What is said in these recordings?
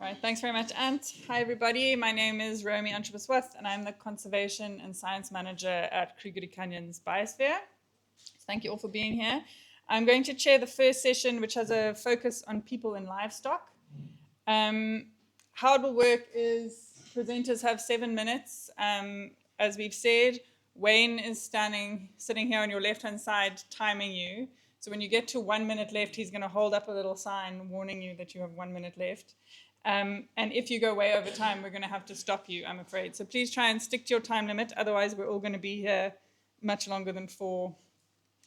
All right, thanks very much, Ant. Hi, everybody. My name is Romy Antrobus-West, and I'm the Conservation and Science Manager at Kruger Canyons Biosphere. Thank you all for being here. I'm going to chair the first session, which has a focus on people and livestock. How it will work is presenters have 7 minutes. As we've said, Wayne is sitting here on your left-hand side, timing you. So when you get to 1 minute left, he's going to hold up a little sign warning you that you have 1 minute left. And if you go way over time, we're going to have to stop you, I'm afraid. So please try and stick to your time limit. Otherwise, we're all going to be here much longer than 4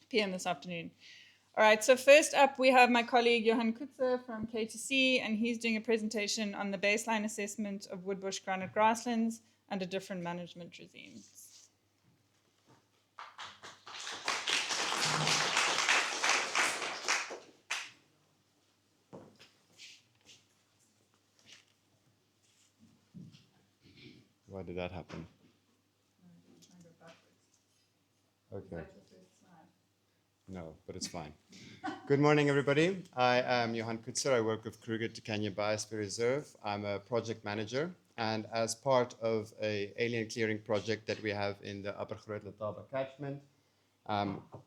p.m. this afternoon. All right, so first up, we have my colleague Johan Kutzer from K2C, and he's doing a presentation on the baseline assessment of woodbush granite grasslands under different management regimes. Why did that happen? Okay. No, but it's fine. Good morning, everybody. I am Johan Kutzer. I work with Kruger Canyon Biosphere Reserve. I'm a project manager, and as part of an alien clearing project that we have in the Upper Groot-Letaba catchment,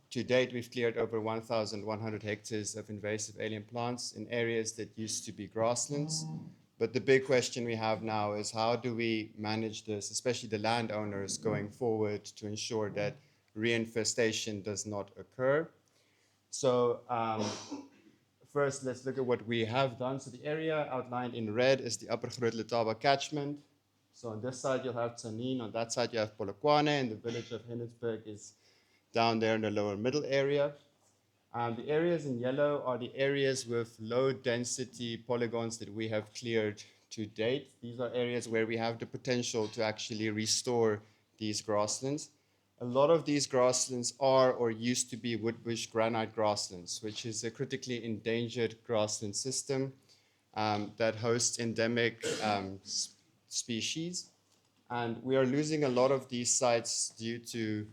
to date, we've cleared over 1,100 hectares of invasive alien plants in areas that used to be grasslands. But the big question we have now is how do we manage this, especially the landowners going forward, to ensure that reinfestation does not occur. So first, let's look at what we have done. So the area outlined in red is the Upper Groot-Letaba catchment. So on this side, you'll have Tsanin. On that side, you have Polokwane, and the village of Hennisburg is down there in the lower middle area. The areas in yellow are the areas with low density polygons that we have cleared to date. These are areas where we have the potential to actually restore these grasslands. A lot of these grasslands are or used to be woodbush granite grasslands, which is a critically endangered grassland system that hosts endemic species. And we are losing a lot of these sites due to,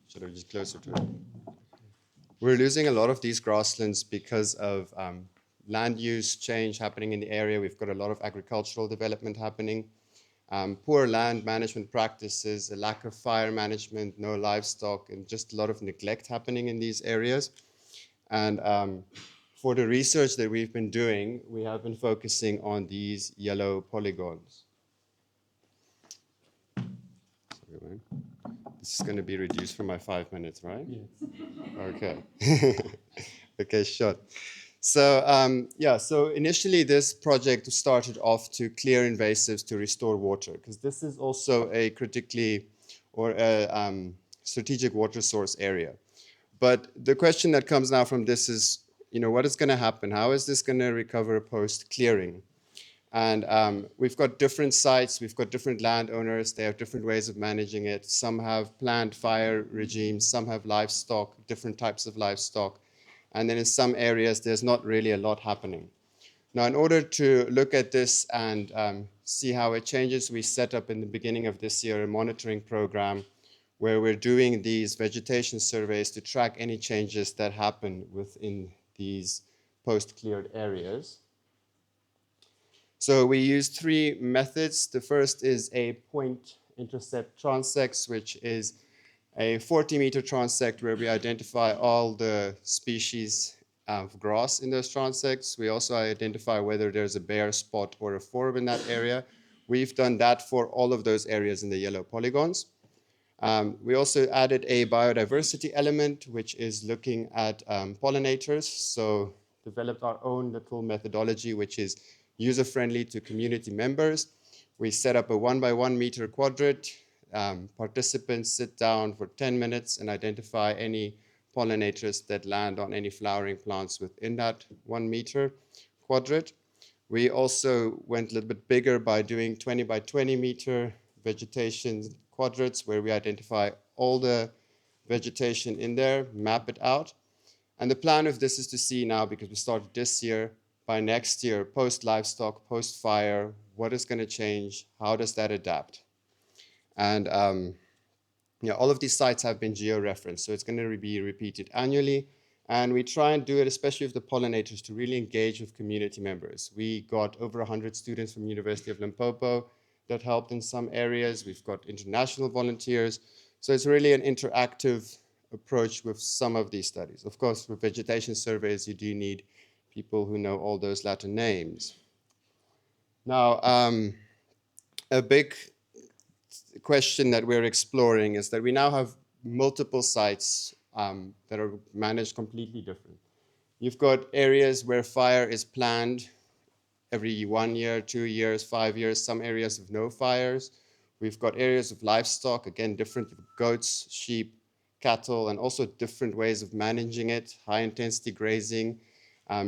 should I just closer to it? We're losing a lot of these grasslands because of land use change happening in the area. We've got a lot of agricultural development happening, poor land management practices, a lack of fire management, no livestock, and just a lot of neglect happening in these areas. And for the research that we've been doing, we have been focusing on these yellow polygons. Sorry, Wayne. This is going to be reduced for my 5 minutes, right? Yes. Okay. Okay, sure. So so initially this project started off to clear invasives to restore water, because this is also a critically or a strategic water source area. But the question that comes now from this is, what is going to happen? How is this going to recover post-clearing? And we've got different sites, we've got different landowners, they have different ways of managing it. Some have planned fire regimes, some have livestock, different types of livestock. And then in some areas, there's not really a lot happening. Now, in order to look at this and see how it changes, we set up in the beginning of this year a monitoring program where we're doing these vegetation surveys to track any changes that happen within these post-cleared areas. So we use 3 methods. The first is a point intercept transects, which is a 40-meter transect where we identify all the species of grass in those transects. We also identify whether there's a bare spot or a forb in that area. We've done that for all of those areas in the yellow polygons. We also added a biodiversity element, which is looking at pollinators. So developed our own little methodology, which is user-friendly to community members. We set up a 1-by-1 meter quadrant. Participants sit down for 10 minutes and identify any pollinators that land on any flowering plants within that 1 meter quadrant. We also went a little bit bigger by doing 20 by 20 meter vegetation quadrants where we identify all the vegetation in there, map it out. And the plan of this is to see now, because we started this year, by next year, post-livestock, post-fire, what is going to change? How does that adapt? And all of these sites have been geo-referenced, so it's going to be repeated annually. And we try and do it, especially with the pollinators, to really engage with community members. We got over 100 students from University of Limpopo that helped in some areas. We've got international volunteers. So it's really an interactive approach with some of these studies. Of course, with vegetation surveys, you do need people who know all those Latin names. Now, a big question that we're exploring is that we now have multiple sites that are managed completely different. You've got areas where fire is planned every 1 year, 2 years, 5 years, some areas with no fires. We've got areas of livestock, again, different goats, sheep, cattle, and also different ways of managing it, high intensity grazing.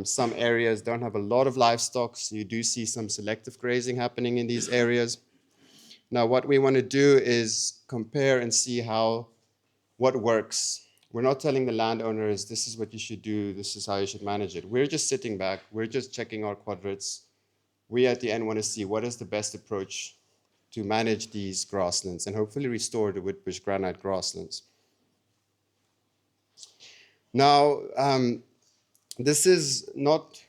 Some areas don't have a lot of livestock, so you do see some selective grazing happening in these areas. Now, what we want to do is compare and see what works. We're not telling the landowners, this is what you should do, this is how you should manage it. We're just sitting back, we're just checking our quadrats. We at the end want to see what is the best approach to manage these grasslands and hopefully restore the woodbush granite grasslands. Now, this is not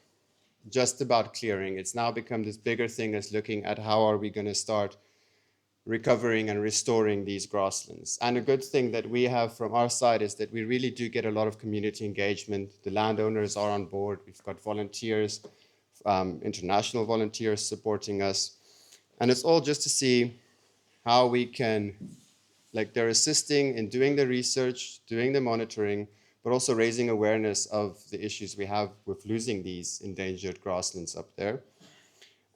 just about clearing. It's now become this bigger thing that's looking at how are we going to start recovering and restoring these grasslands. And a good thing that we have from our side is that we really do get a lot of community engagement. The landowners are on board. We've got volunteers, international volunteers supporting us. And it's all just to see how we can, like they're assisting in doing the research, doing the monitoring, but also raising awareness of the issues we have with losing these endangered grasslands up there.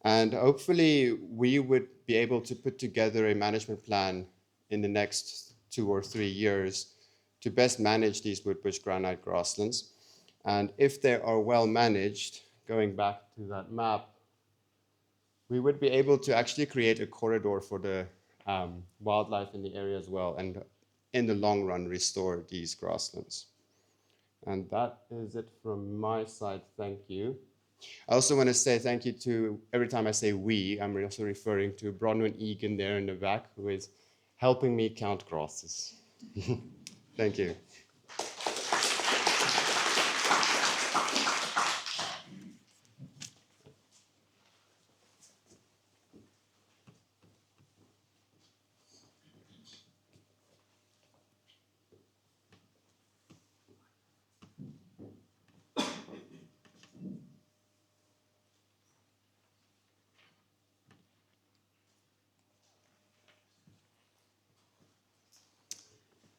And hopefully we would be able to put together a management plan in the next 2 or 3 years to best manage these woodbush granite grasslands. And if they are well managed, going back to that map, we would be able to actually create a corridor for the wildlife in the area as well, and in the long run, restore these grasslands. And that is it from my side. Thank you. I also want to say thank you to, every time I say we, I'm also referring to Bronwyn Egan there in the back, who is helping me count grasses. Thank you.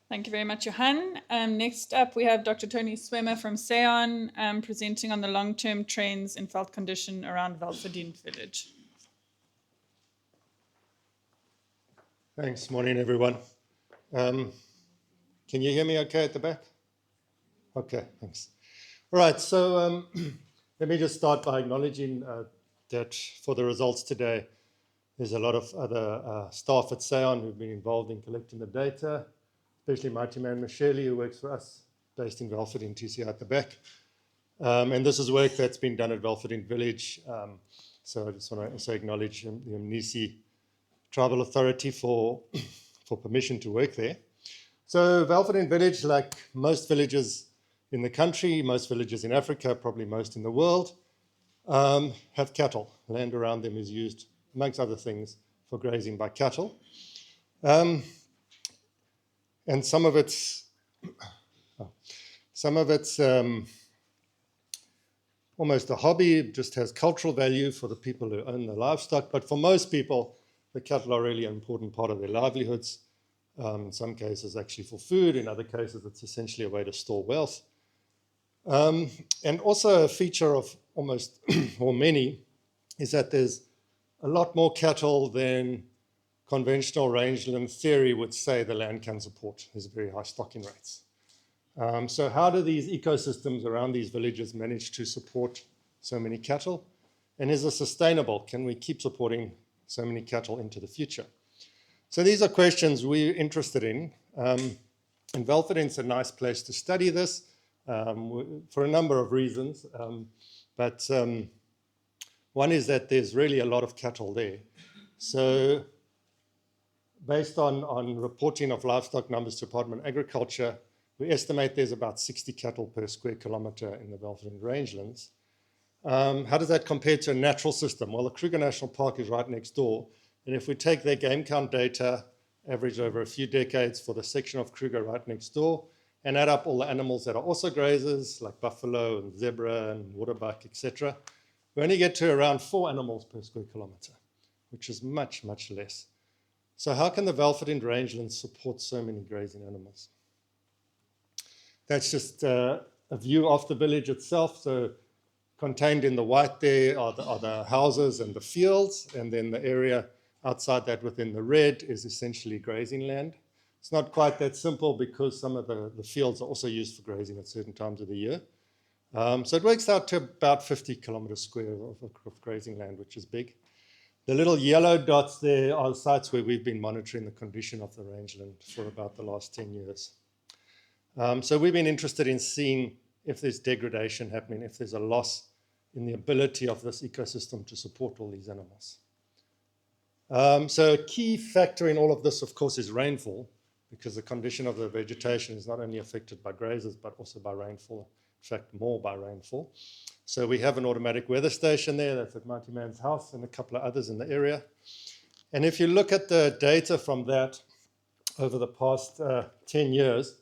Thank you very much, Johan. Next up, we have Dr. Tony Swemmer from SEON presenting on the long-term trends in veld condition around Welverdiend village. Thanks. Morning, everyone. Can you hear me okay at the back? Okay, thanks. All right, so let me just start by acknowledging that for the results today, there's a lot of other staff at SEON who've been involved in collecting the data, especially Mighty Man Michelle, who works for us, based in Welverdiend, TC at the back. And this is work that's been done at Welverdiend Village. So I just want to also acknowledge the Mnisi Tribal Authority for permission to work there. So Welverdiend Village, like most villages in the country, most villages in Africa, probably most in the world, have cattle. Land around them is used, amongst other things, for grazing by cattle. And some of it's almost a hobby. It just has cultural value for the people who own the livestock. But for most people, the cattle are really an important part of their livelihoods. In some cases, actually for food. In other cases, it's essentially a way to store wealth. And also a feature of almost, or many, is that there's a lot more cattle than conventional rangeland theory would say the land can support. There's very high stocking rates. So how do these ecosystems around these villages manage to support so many cattle? And is it sustainable? Can we keep supporting so many cattle into the future? So these are questions we're interested in. And Welverdiend's a nice place to study this for a number of reasons. But one is that there's really a lot of cattle there. So based on reporting of livestock numbers to Department of Agriculture, We estimate there's about 60 cattle per square kilometre in the Belfast rangelands. How does that compare to a natural system? Well, the Kruger National Park is right next door. And if we take their game count data, average over a few decades for the section of Kruger right next door, and add up all the animals that are also grazers, like buffalo and zebra and waterbuck, etc., we only get to around 4 animals per square kilometre, which is much, much less. So how can the Belfast rangelands support so many grazing animals? That's just a view of the village itself. So contained in the white there are the houses and the fields, and then the area outside that within the red is essentially grazing land. It's not quite that simple because some of the fields are also used for grazing at certain times of the year. So it works out to about 50 kilometers square of grazing land, which is big. The little yellow dots there are the sites where we've been monitoring the condition of the rangeland for about the last 10 years. So we've been interested in seeing if there's degradation happening, if there's a loss in the ability of this ecosystem to support all these animals. So a key factor in all of this, of course, is rainfall, because the condition of the vegetation is not only affected by grazers, but also by rainfall, in fact, more by rainfall. So we have an automatic weather station there, that's at Mighty Man's house, and a couple of others in the area. And if you look at the data from that over the past 10 years,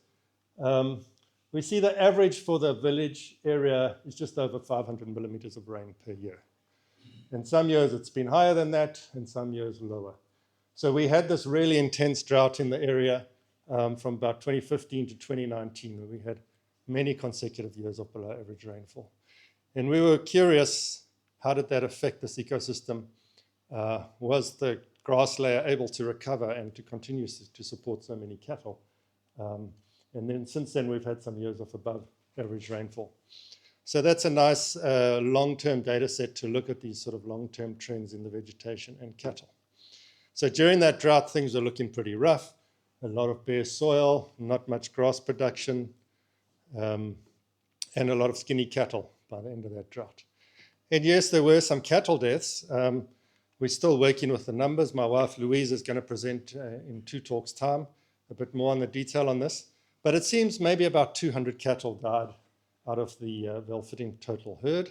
we see the average for the village area is just over 500 millimeters of rain per year. In some years it's been higher than that, and some years lower. So we had this really intense drought in the area from about 2015 to 2019, where we had many consecutive years of below average rainfall. And we were curious, how did that affect this ecosystem? Was the grass layer able to recover and to continue to support so many cattle? And then since then, we've had some years of above average rainfall. So that's a nice long-term data set to look at these sort of long-term trends in the vegetation and cattle. So during that drought, things were looking pretty rough. A lot of bare soil, not much grass production, and a lot of skinny cattle by the end of that drought. And yes, there were some cattle deaths. We're still working with the numbers. My wife, Louise, is going to present in 2 talks' time a bit more on the detail on this. But it seems maybe about 200 cattle died out of the well-fitting total herd,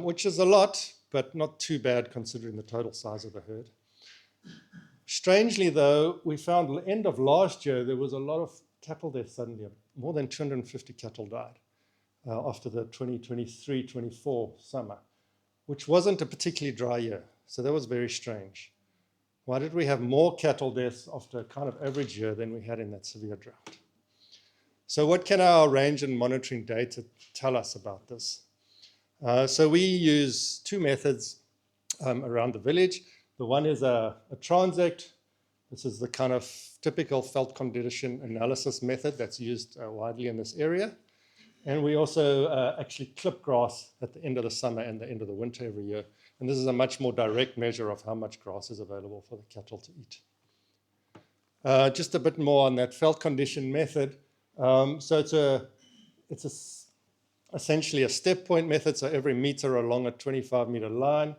which is a lot, but not too bad considering the total size of the herd. Strangely, though, we found at the end of last year, there was a lot of cattle deaths suddenly. More than 250 cattle died after the 2023-24 summer, which wasn't a particularly dry year. So that was very strange. Why did we have more cattle deaths after a kind of average year than we had in that severe drought? So what can our range and monitoring data tell us about this? So we use 2 methods around the village. The one is a transect. This is the kind of typical felt condition analysis method that's used widely in this area. And we also actually clip grass at the end of the summer and the end of the winter every year. And this is a much more direct measure of how much grass is available for the cattle to eat. Just a bit more on that felt condition method. So it's essentially a step point method. So every meter along a 25-meter line,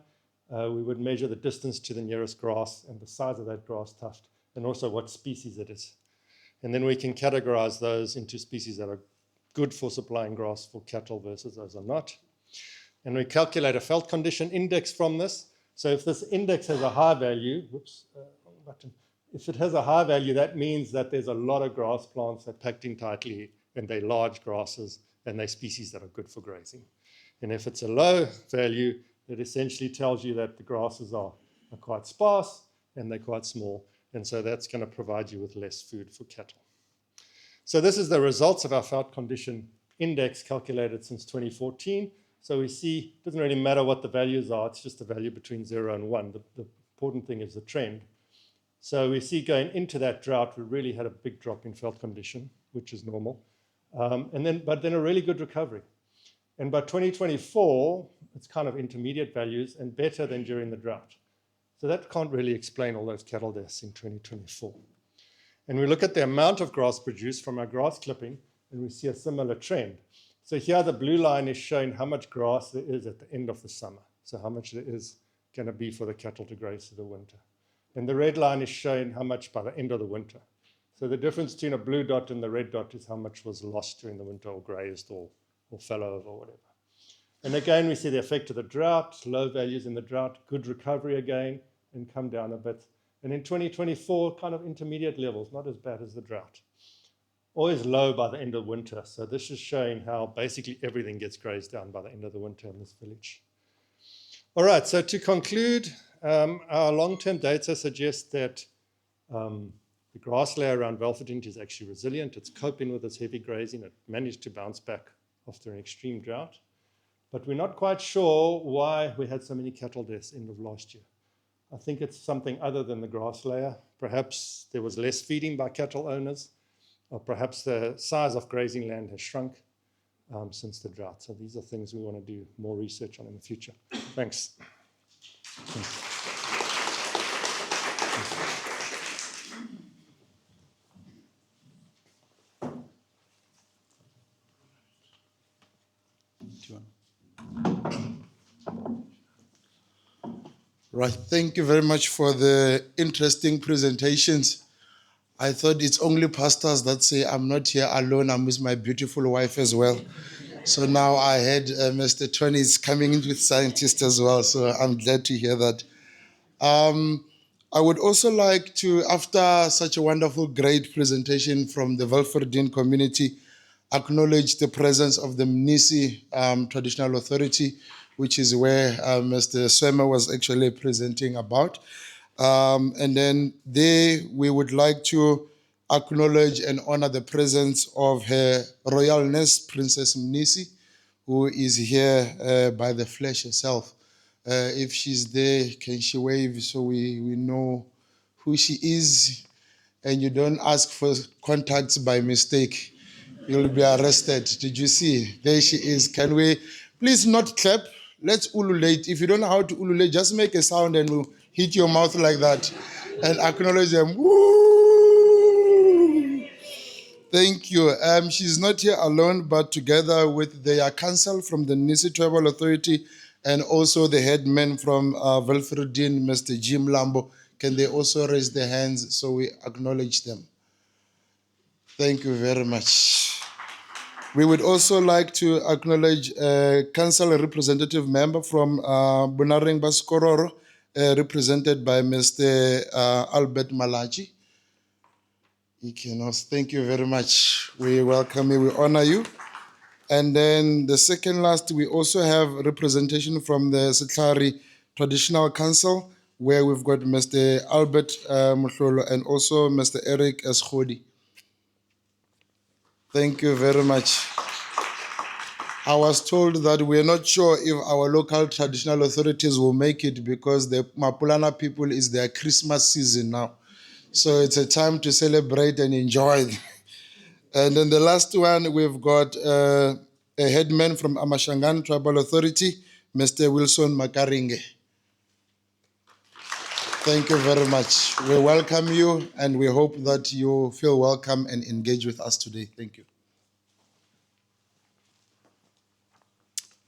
we would measure the distance to the nearest grass and the size of that grass tuft, and also what species it is. And then we can categorize those into species that are good for supplying grass for cattle versus those are not. And we calculate a felt condition index from this. So if this index has a high value, wrong button. If it has a high value, that means that there's a lot of grass plants that are packed in tightly, and they're large grasses, and they're species that are good for grazing. And if it's a low value, it essentially tells you that the grasses are quite sparse and they're quite small. And so that's going to provide you with less food for cattle. So this is the results of our felt condition index calculated since 2014. So we see, it doesn't really matter what the values are, it's just a value between 0 and 1. The important thing is the trend. So we see going into that drought, we really had a big drop in felt condition, which is normal, but then a really good recovery. And by 2024, it's kind of intermediate values and better than during the drought. So that can't really explain all those cattle deaths in 2024. And we look at the amount of grass produced from our grass clipping, and we see a similar trend. So here the blue line is showing how much grass there is at the end of the summer. So how much there is going to be for the cattle to graze through the winter. And the red line is showing how much by the end of the winter. So the difference between a blue dot and the red dot is how much was lost during the winter or grazed or fell over or whatever. And again, we see the effect of the drought, low values in the drought, good recovery again, and come down a bit. And in 2024, kind of intermediate levels, not as bad as the drought. Always low by the end of winter. So this is showing how basically everything gets grazed down by the end of the winter in this village. All right, so to conclude, our long-term data suggests that the grass layer around Velferdinge is actually resilient. It's coping with this heavy grazing. It managed to bounce back after an extreme drought. But we're not quite sure why we had so many cattle deaths end of last year. I think it's something other than the grass layer. Perhaps there was less feeding by cattle owners, or perhaps the size of grazing land has shrunk since the drought. So these are things we want to do more research on in the future. Thanks. Right, thank you very much for the interesting presentations. I thought it's only pastors that say, I'm not here alone, I'm with my beautiful wife as well. So now I heard Mr. Twine is coming in with scientists as well, so I'm glad to hear that. I would also like to, after such a wonderful, great presentation from the Velferdinge community, acknowledge the presence of the Mnisi Traditional Authority, which is where Mr. Swema was actually presenting about. And then we would like to acknowledge and honor the presence of Her Royalness, Princess Mnisi, who is here by the flesh herself. If she's there, can she wave so we know who she is and you don't ask for contacts by mistake? You'll be arrested. Did you see? There she is. Can we please not clap? Let's ululate. If you don't know how to ululate, just make a sound and we'll hit your mouth like that and acknowledge them. Woo! Thank you. She's not here alone, but together with their council from the Nisi Tribal Authority and also the headman from Velferdinge, Mr. Jim Lambo. Can they also raise their hands so we acknowledge them? Thank you very much. We would also like to acknowledge a council representative member from Bunareng Baskororo, represented by Mr. Albert Malachi. Thank you very much. We welcome you, we honor you. And then the second last, we also have representation from the Setlari Traditional Council, where we've got Mr. Albert Muhlolo and also Mr. Eric Eskhodi. Thank you very much. I was told that we're not sure if our local traditional authorities will make it because the Mapulana people is their Christmas season now. So it's a time to celebrate and enjoy. And then the last one, we've got a headman from Amashangan Tribal Authority, Mr. Wilson Makaringe. Thank you very much. We welcome you and we hope that you feel welcome and engage with us today. Thank you.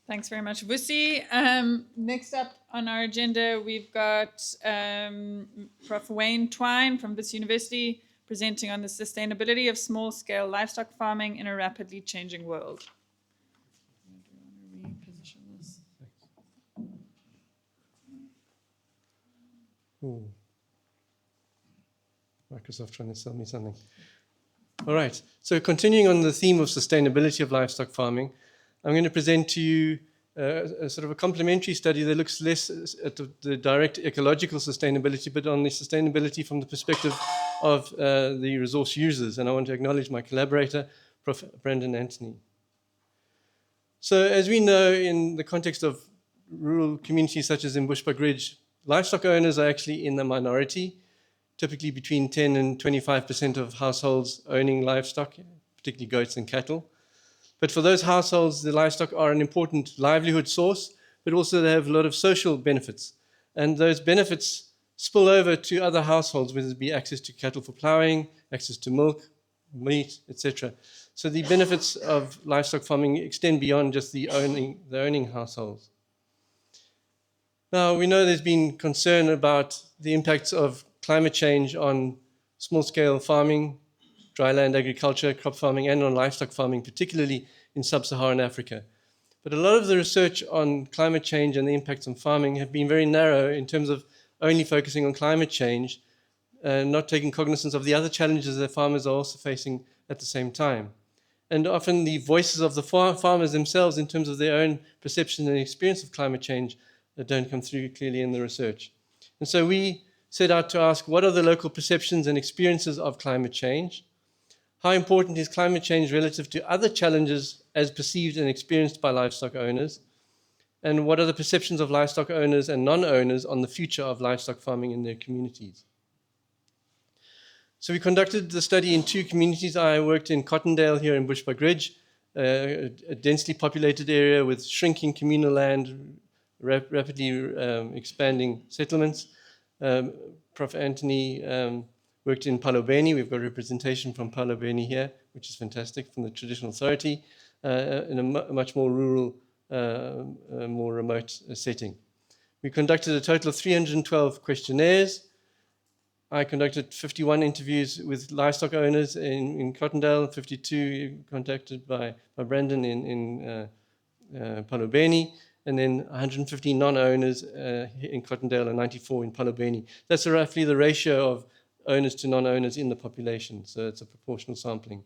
Thanks very much, Vusi. Next up on our agenda, we've got Prof. Wayne Twine from Wits University presenting on the sustainability of small-scale livestock farming in a rapidly changing world. Reposition this. Ooh. Microsoft trying to sell me something. All right, so continuing on the theme of sustainability of livestock farming, I'm going to present to you a sort of a complementary study that looks less at the direct ecological sustainability, but on the sustainability from the perspective of the resource users. And I want to acknowledge my collaborator, Prof. Brandon Anthony. So as we know, in the context of rural communities such as in Bushbuck Ridge, livestock owners are actually in the minority, typically between 10 and 25% of households owning livestock, particularly goats and cattle. But for those households, the livestock are an important livelihood source, but also they have a lot of social benefits. And those benefits spill over to other households, whether it be access to cattle for ploughing, access to milk, meat, etc. So the benefits of livestock farming extend beyond just the owning households. Now, we know there's been concern about the impacts of climate change on small-scale farming, dryland agriculture, crop farming, and on livestock farming, particularly in sub-Saharan Africa. But a lot of the research on climate change and the impacts on farming have been very narrow in terms of only focusing on climate change, not taking cognizance of the other challenges that farmers are also facing at the same time. And often the voices of the farmers themselves in terms of their own perception and experience of climate change don't come through clearly in the research. And so we set out to ask, what are the local perceptions and experiences of climate change? How important is climate change relative to other challenges as perceived and experienced by livestock owners? And what are the perceptions of livestock owners and non-owners on the future of livestock farming in their communities? So we conducted the study in 2 communities. I worked in Cottondale here in Bushbuck-Ridge, a densely populated area with shrinking communal land, rapidly expanding settlements. Prof. Anthony worked in Palobeni. We've got representation from Palobeni here, which is fantastic, from the traditional authority, in a much more rural, more remote setting. We conducted a total of 312 questionnaires. I conducted 51 interviews with livestock owners in Cottondale, 52 contacted by Brandon in Palobeni, and then 115 non-owners in Cottondale and 94 in Palobeni. That's roughly the ratio of owners to non-owners in the population, so it's a proportional sampling.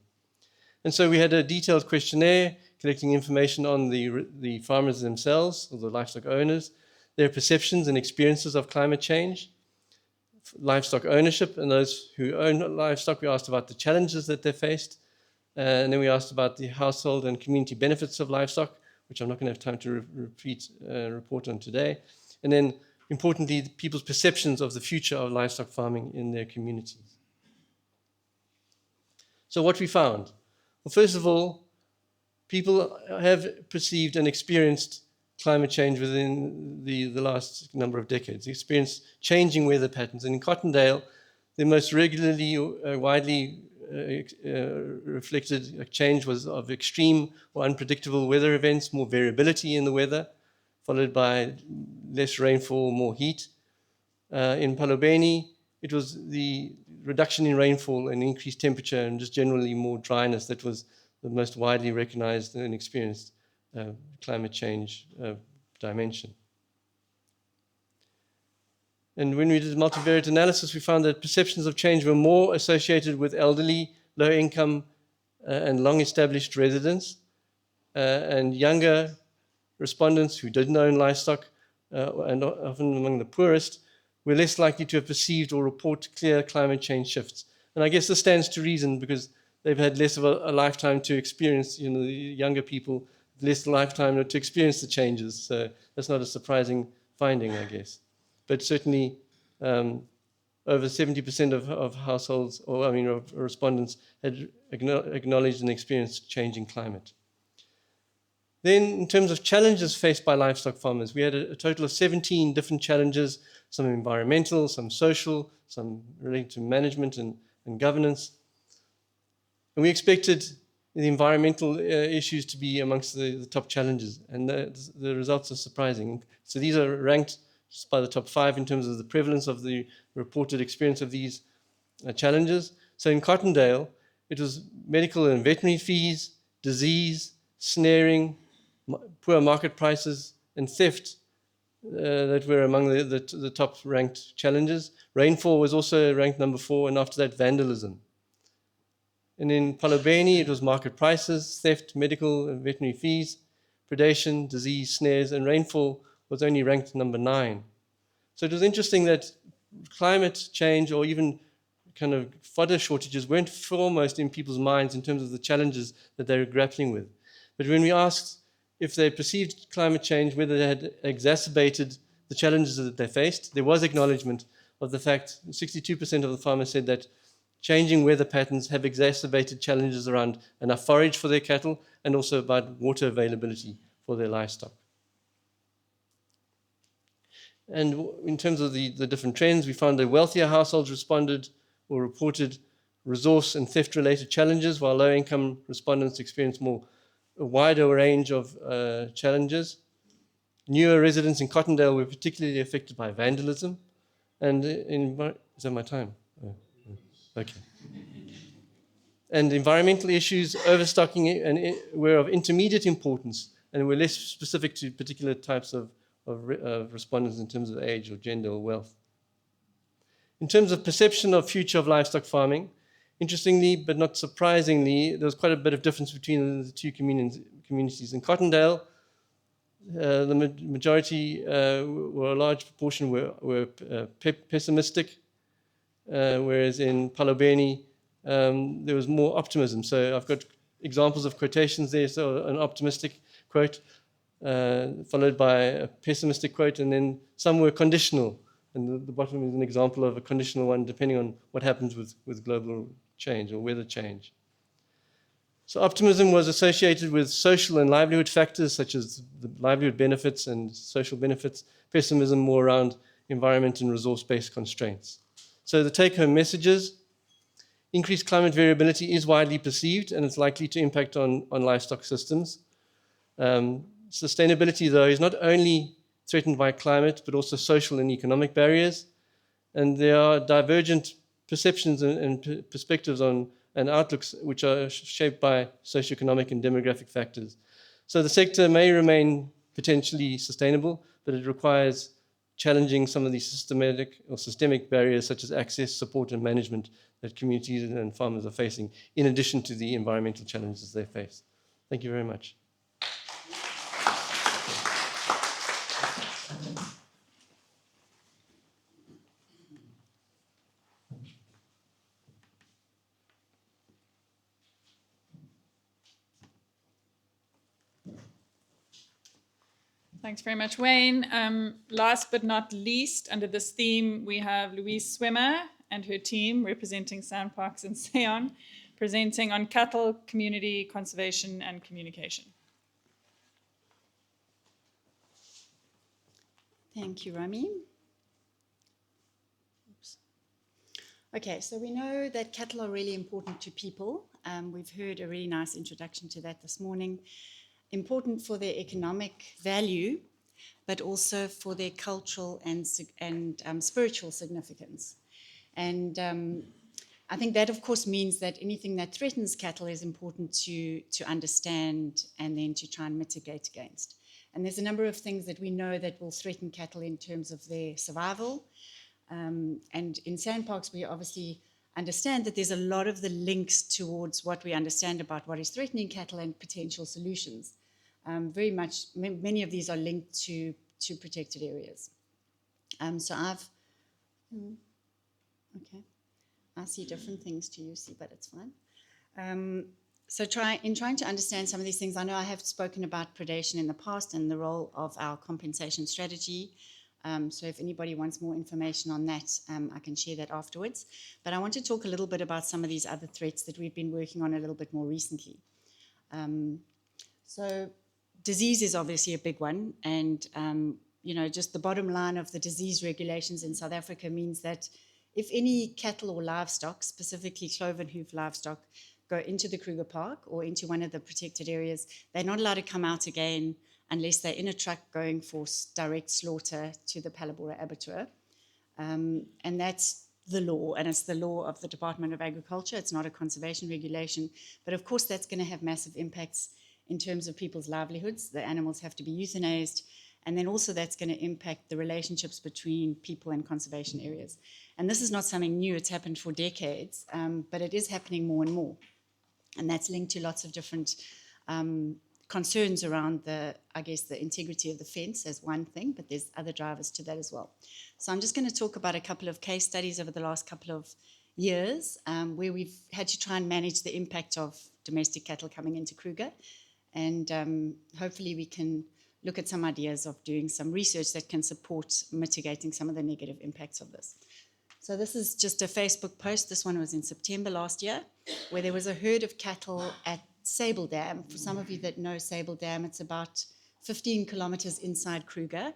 And so we had a detailed questionnaire collecting information on the farmers themselves, or the livestock owners, their perceptions and experiences of climate change, livestock ownership, and those who own livestock, we asked about the challenges that they faced, and then we asked about the household and community benefits of livestock, which I'm not going to have time to report on today, and then importantly, people's perceptions of the future of livestock farming in their communities. So what we found? Well, first of all, people have perceived and experienced climate change within the last number of decades. They experienced changing weather patterns. And in Cottondale, the most regularly, widely reflected change was of extreme or unpredictable weather events, more variability in the weather, followed by less rainfall, more heat. In Palobeni, it was the reduction in rainfall and increased temperature and just generally more dryness that was the most widely recognized and experienced climate change dimension. And when we did multivariate analysis, we found that perceptions of change were more associated with elderly, low-income, and long-established residents, and younger respondents who didn't own livestock, and often among the poorest, were less likely to have perceived or report clear climate change shifts. And I guess this stands to reason because they've had less of a lifetime to experience, the younger people, less lifetime to experience the changes. So that's not a surprising finding, I guess. But certainly over 70% of households, of respondents had acknowledged and experienced changing climate. Then in terms of challenges faced by livestock farmers, we had a total of 17 different challenges, some environmental, some social, some related to management and governance. And we expected the environmental issues to be amongst the top challenges, and the results are surprising. So these are ranked just by the top 5 in terms of the prevalence of the reported experience of these challenges. So in Cottondale, it was medical and veterinary fees, disease, snaring, poor market prices, and theft that were among the top ranked challenges. Rainfall was also ranked number 4, and after that, vandalism. And in Palobeni, it was market prices, theft, medical and veterinary fees, predation, disease, snares, and rainfall was only ranked number 9. So it was interesting that climate change or even kind of fodder shortages weren't foremost in people's minds in terms of the challenges that they were grappling with. But when we asked if they perceived climate change, whether they had exacerbated the challenges that they faced, there was acknowledgement of the fact 62% of the farmers said that changing weather patterns have exacerbated challenges around enough forage for their cattle and also about water availability for their livestock. And in terms of the different trends, we found that wealthier households responded or reported resource and theft-related challenges, while low-income respondents experienced a wider range of challenges. Newer residents in Cottondale were particularly affected by vandalism. And is that my time? Oh. Okay. And environmental issues, overstocking, were of intermediate importance and were less specific to particular types of respondents in terms of age or gender or wealth. In terms of perception of future of livestock farming, interestingly, but not surprisingly, there was quite a bit of difference between the two communities. In Cottondale, the majority, or a large proportion, were pessimistic, whereas in Palobeni, there was more optimism. So I've got examples of quotations there. So an optimistic quote, followed by a pessimistic quote, and then some were conditional. And the bottom is an example of a conditional one, depending on what happens with global change or weather change. So optimism was associated with social and livelihood factors, such as the livelihood benefits and social benefits. Pessimism more around environment and resource-based constraints. So the take-home messages: increased climate variability is widely perceived, and it's likely to impact on livestock systems. Sustainability, though, is not only threatened by climate, but also social and economic barriers. And there are divergent perceptions and perspectives on and outlooks which are shaped by socioeconomic and demographic factors. So the sector may remain potentially sustainable, but it requires challenging some of these systemic barriers, such as access, support, and management that communities and farmers are facing, in addition to the environmental challenges they face. Thank you very much. Thanks very much, Wayne. Last but not least, under this theme, we have Louise Swimmer and her team representing Sandparks and Seon, presenting on cattle, community, conservation, and communication. Thank you, Rami. Oops. Okay, so we know that cattle are really important to people. We've heard a really nice introduction to that this morning. Important for their economic value, but also for their cultural and spiritual significance. And I think that, of course, means that anything that threatens cattle is important to understand and then to try and mitigate against. And there's a number of things that we know that will threaten cattle in terms of their survival. And in Sandparks, we obviously understand that there's a lot of the links towards what we understand about what is threatening cattle and potential solutions. Very much, many of these are linked to protected areas. So I see different things to you see, but it's fine. So in trying to understand some of these things, I know I have spoken about predation in the past and the role of our compensation strategy. So if anybody wants more information on that, I can share that afterwards. But I want to talk a little bit about some of these other threats that we've been working on a little bit more recently. So disease is obviously a big one. And, just the bottom line of the disease regulations in South Africa means that if any cattle or livestock, specifically cloven hoof livestock, go into the Kruger Park or into one of the protected areas, they're not allowed to come out again unless they're in a truck going for direct slaughter to the Palabora abattoir. And that's the law, and it's the law of the Department of Agriculture. It's not a conservation regulation, but of course that's going to have massive impacts in terms of people's livelihoods. The animals have to be euthanized, and then also that's going to impact the relationships between people and conservation areas. And this is not something new, it's happened for decades, but it is happening more and more. And that's linked to lots of different concerns around the integrity of the fence as one thing, but there's other drivers to that as well. So I'm just going to talk about a couple of case studies over the last couple of years where we've had to try and manage the impact of domestic cattle coming into Kruger. And hopefully we can look at some ideas of doing some research that can support mitigating some of the negative impacts of this. So this is just a Facebook post. This one was in September last year, where there was a herd of cattle at Sable Dam. For some of you that know Sable Dam, it's about 15 kilometers inside Kruger.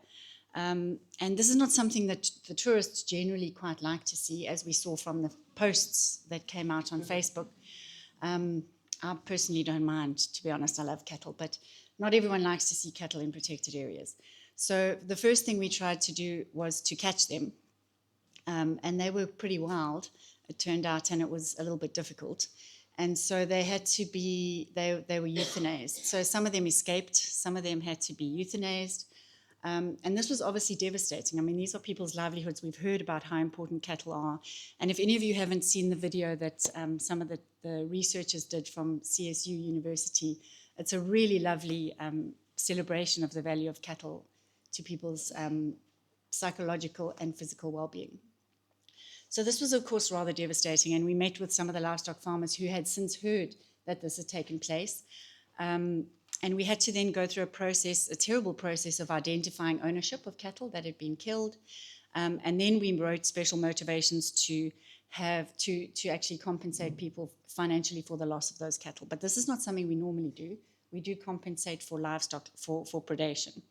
And this is not something that the tourists generally quite like to see, as we saw from the posts that came out on Facebook. I personally don't mind, to be honest. I love cattle, but not everyone likes to see cattle in protected areas. So the first thing we tried to do was to catch them. And they were pretty wild, it turned out, and it was a little bit difficult. And so they had to be, they were euthanized. So some of them escaped, some of them had to be euthanized. And this was obviously devastating. I mean, these are people's livelihoods. We've heard about how important cattle are. And if any of you haven't seen the video that some of the researchers did from CSU University, it's a really lovely celebration of the value of cattle to people's psychological and physical well-being. So this was, of course, rather devastating. And we met with some of the livestock farmers who had since heard that this had taken place. And we had to then go through a process, a terrible process of identifying ownership of cattle that had been killed. And then we wrote special motivations to actually compensate people financially for the loss of those cattle. But this is not something we normally do. We do compensate for livestock for predation.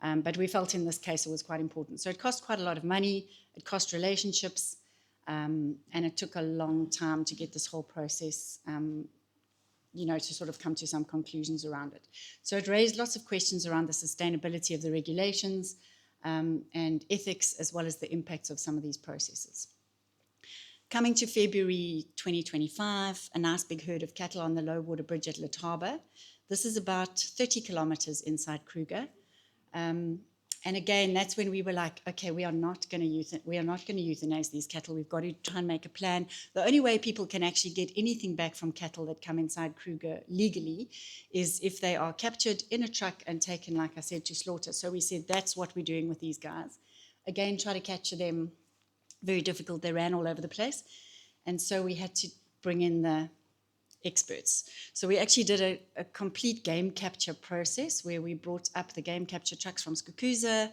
But we felt in this case it was quite important. So it cost quite a lot of money, it cost relationships, and it took a long time to get this whole process to sort of come to some conclusions around it. So it raised lots of questions around the sustainability of the regulations and ethics, as well as the impacts of some of these processes. Coming to February 2025, a nice big herd of cattle on the low water bridge at Letaba. This is about 30 kilometers inside Kruger. And again, that's when we were like, okay, we are not going to euthanize these cattle. We've got to try and make a plan. The only way people can actually get anything back from cattle that come inside Kruger legally is if they are captured in a truck and taken, like I said, to slaughter. So we said, that's what we're doing with these guys. Again, try to capture them, very difficult. They ran all over the place. And so we had to bring in the experts. So we actually did a complete game capture process where we brought up the game capture trucks from Skukuza.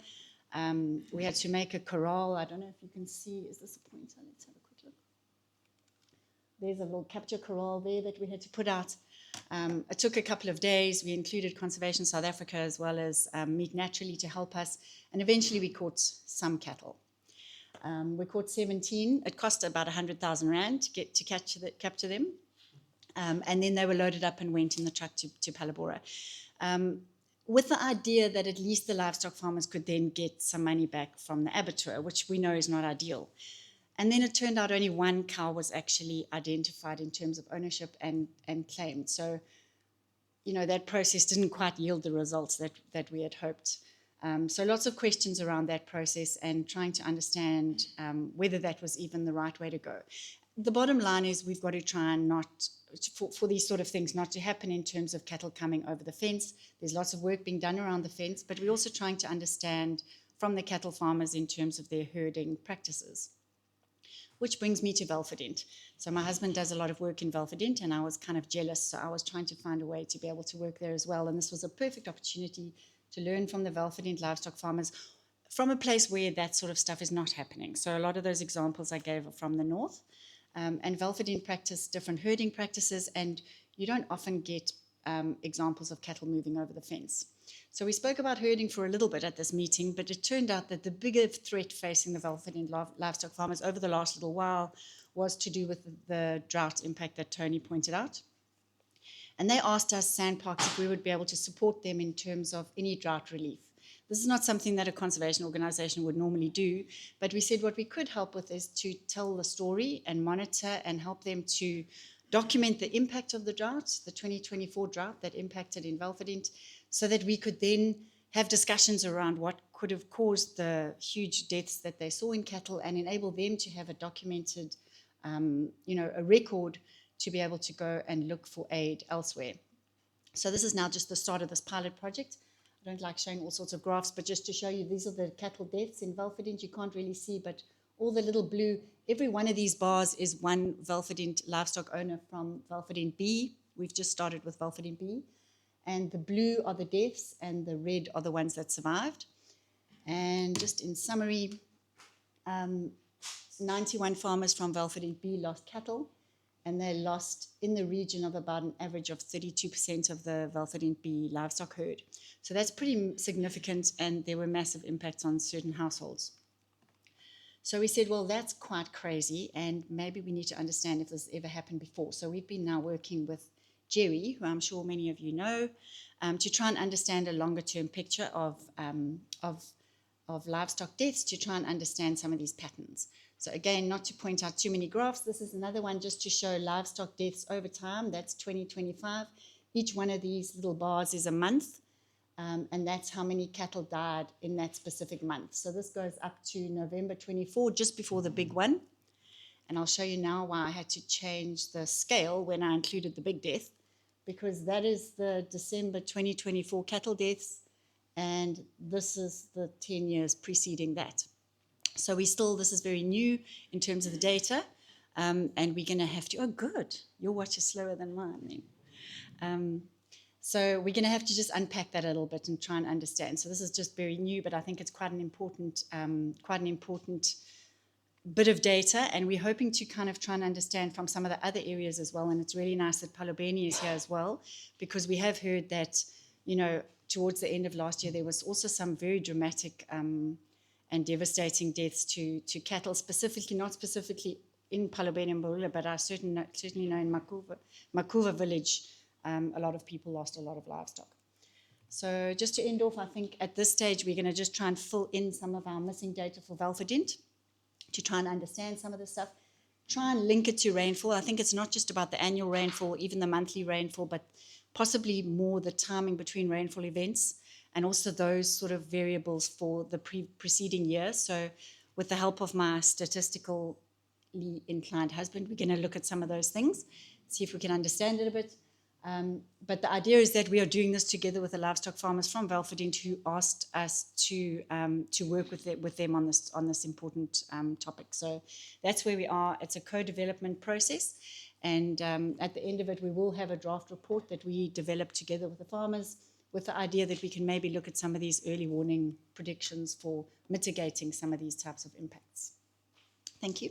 We had to make a corral. I don't know if you can see. Is this a pointer? Let's have a quick look. There's a little capture corral there that we had to put out. It took a couple of days. We included Conservation South Africa as well as Meat Naturally to help us. And eventually we caught some cattle. We caught 17. It cost about 100,000 Rand to capture them. And then they were loaded up and went in the truck to Palabora, with the idea that at least the livestock farmers could then get some money back from the abattoir, which we know is not ideal. And then it turned out only one cow was actually identified in terms of ownership and claimed. So, that process didn't quite yield the results that we had hoped. So lots of questions around that process and trying to understand whether that was even the right way to go. The bottom line is we've got to try and not, for these sort of things not to happen in terms of cattle coming over the fence. There's lots of work being done around the fence, but we're also trying to understand from the cattle farmers in terms of their herding practices. Which brings me to Velvedent. So my husband does a lot of work in Velvedent, and I was kind of jealous, so I was trying to find a way to be able to work there as well. And this was a perfect opportunity to learn from the Velvedent livestock farmers from a place where that sort of stuff is not happening. So a lot of those examples I gave are from the north. And Velvedent practice different herding practices, and you don't often get examples of cattle moving over the fence. So we spoke about herding for a little bit at this meeting, but it turned out that the bigger threat facing the Velvedent livestock farmers over the last little while was to do with the drought impact that Tony pointed out. And they asked us, Sandparks, if we would be able to support them in terms of any drought relief. This is not something that a conservation organization would normally do, but we said what we could help with is to tell the story and monitor and help them to document the impact of the drought, the 2024 drought that impacted in Velvedent, so that we could then have discussions around what could have caused the huge deaths that they saw in cattle and enable them to have a documented, a record to be able to go and look for aid elsewhere. So this is now just the start of this pilot project. I don't like showing all sorts of graphs, but just to show you, these are the cattle deaths in Velvedent. You can't really see, but all the little blue, every one of these bars is one Velvedent livestock owner from Velvedent B. We've just started with Velvedent B. And the blue are the deaths, and the red are the ones that survived. And just in summary, 91 farmers from Velvedent B lost cattle, and they lost in the region of about an average of 32% of the Velvedent B livestock herd. So that's pretty significant, and there were massive impacts on certain households. So we said, well, that's quite crazy, and maybe we need to understand if this ever happened before. So we've been now working with Jerry, who I'm sure many of you know, to try and understand a longer-term picture of of livestock deaths to try and understand some of these patterns. So again, not to point out too many graphs, this is another one just to show livestock deaths over time. That's 2025. Each one of these little bars is a month, and that's how many cattle died in that specific month. So this goes up to November 24, just before the big one. And I'll show you now why I had to change the scale when I included the big death, because that is the December 2024 cattle deaths, and this is the 10 years preceding that. So this is very new in terms of the data, and we're going to have to, oh good, your watch is slower than mine then. So we're going to have to just unpack that a little bit and try and understand. So this is just very new, but I think it's quite an important bit of data, and we're hoping to kind of try and understand from some of the other areas as well. And it's really nice that Palobeni is here as well, because we have heard that, towards the end of last year, there was also some very dramatic and devastating deaths to cattle, not specifically in Palobeni and Mbula, but I certainly know in Makuva village, a lot of people lost a lot of livestock. So just to end off, I think at this stage, we're going to just try and fill in some of our missing data for Velvedint to try and understand some of this stuff, try and link it to rainfall. I think it's not just about the annual rainfall, even the monthly rainfall, but possibly more the timing between rainfall events and also those sort of variables for the preceding year. So with the help of my statistically inclined husband, we're going to look at some of those things, see if we can understand it a bit. But the idea is that we are doing this together with the livestock farmers from Velvedint who asked us to work with them on this important topic. So that's where we are. It's a co-development process, and at the end of it, we will have a draft report that we develop together with the farmers, with the idea that we can maybe look at some of these early warning predictions for mitigating some of these types of impacts. Thank you.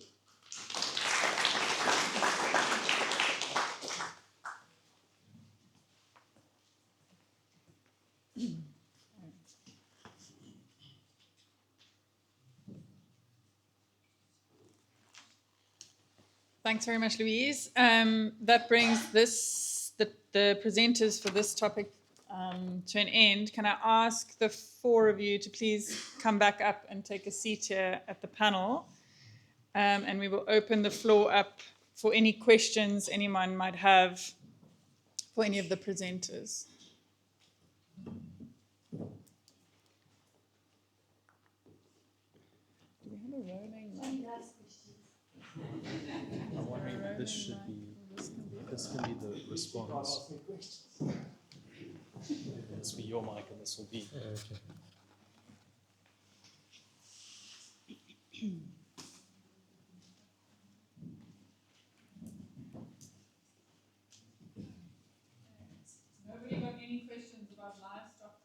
Thanks very much, Louise. That brings the presenters for this topic to an end. Can I ask the four of you to please come back up and take a seat here at the panel? And we will open the floor up for any questions anyone might have for any of the presenters. Do we have a rolling mic? I'm wondering if this can be the response. This will be your mic and this will be. Okay. Nobody got any questions about livestock?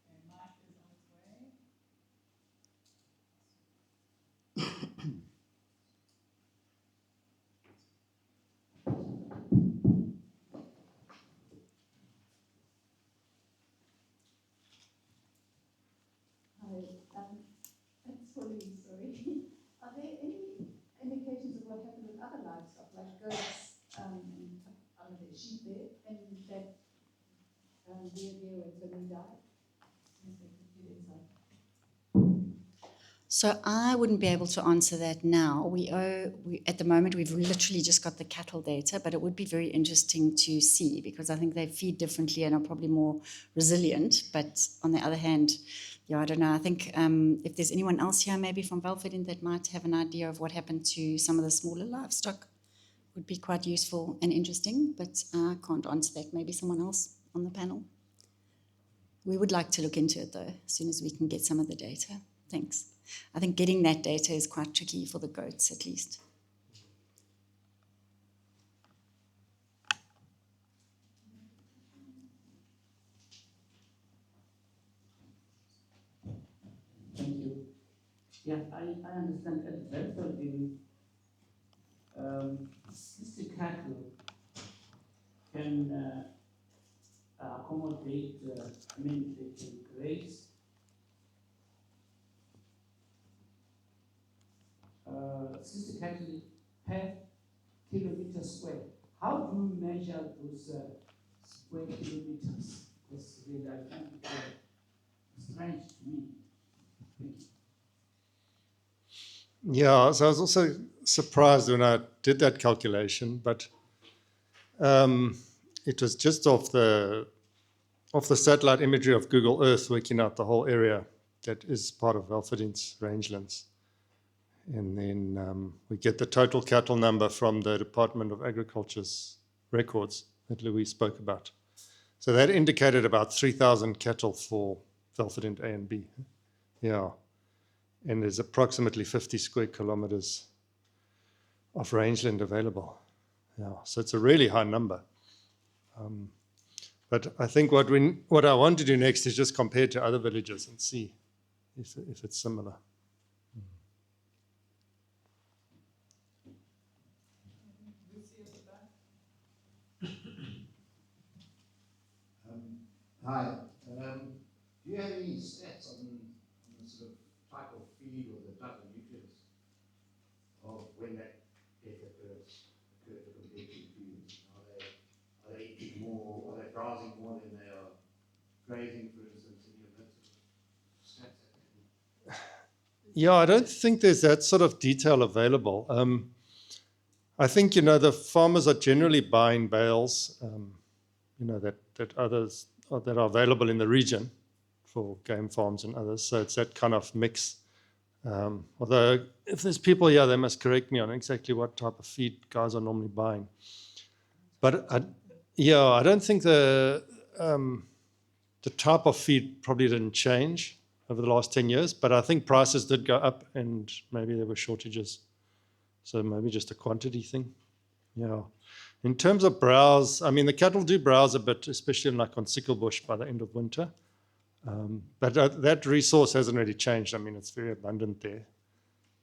Okay, mic is on its way. Thanks for leaving, sorry. Are there any indications of what happened with other livestock, like goats, sheep there, and that there when something died? So I wouldn't be able to answer that now. At the moment, we've literally just got the cattle data, but it would be very interesting to see because I think they feed differently and are probably more resilient. But on the other hand, I don't know. I think if there's anyone else here, maybe from Velvedint, that might have an idea of what happened to some of the smaller livestock, would be quite useful and interesting. But I can't answer that. Maybe someone else on the panel. We would like to look into it though, as soon as we can get some of the data. Thanks. I think getting that data is quite tricky for the goats, at least. Thank you. Yeah, I understand at Velvedint, cystic cattle can accommodate, they can graze cystic cattle per kilometer square. How do you measure those square kilometers? It's really, I find it strange to me. Thank you. Yeah, so I was also surprised when I did that calculation, but it was just off the satellite imagery of Google Earth, working out the whole area that is part of Velferdin's rangelands. And then we get the total cattle number from the Department of Agriculture's records that Louis spoke about. So that indicated about 3,000 cattle for Velferdin A and B. Yeah. And there's approximately 50 square kilometers of rangeland available. Yeah, so it's a really high number. But I think what I want to do next is just compare to other villages and see if it's similar. Hi. Do you have any stats on the sort of type of feed or the type of nutrients of when that death occurs compared to humans? Are they eating more, are they browsing more than they are grazing, for instance, any of that sort of stats? Yeah, I don't think there's that sort of detail available. I think, the farmers are generally buying bales, that others that are available in the region for game farms and others. So it's that kind of mix. Although if there's people here, they must correct me on exactly what type of feed guys are normally buying. But I don't think the type of feed probably didn't change over the last 10 years, but I think prices did go up and maybe there were shortages. So maybe just a quantity thing. Yeah. In terms of browse, I mean, the cattle do browse a bit, especially like on sickle bush by the end of winter. But that resource hasn't really changed. I mean, it's very abundant there.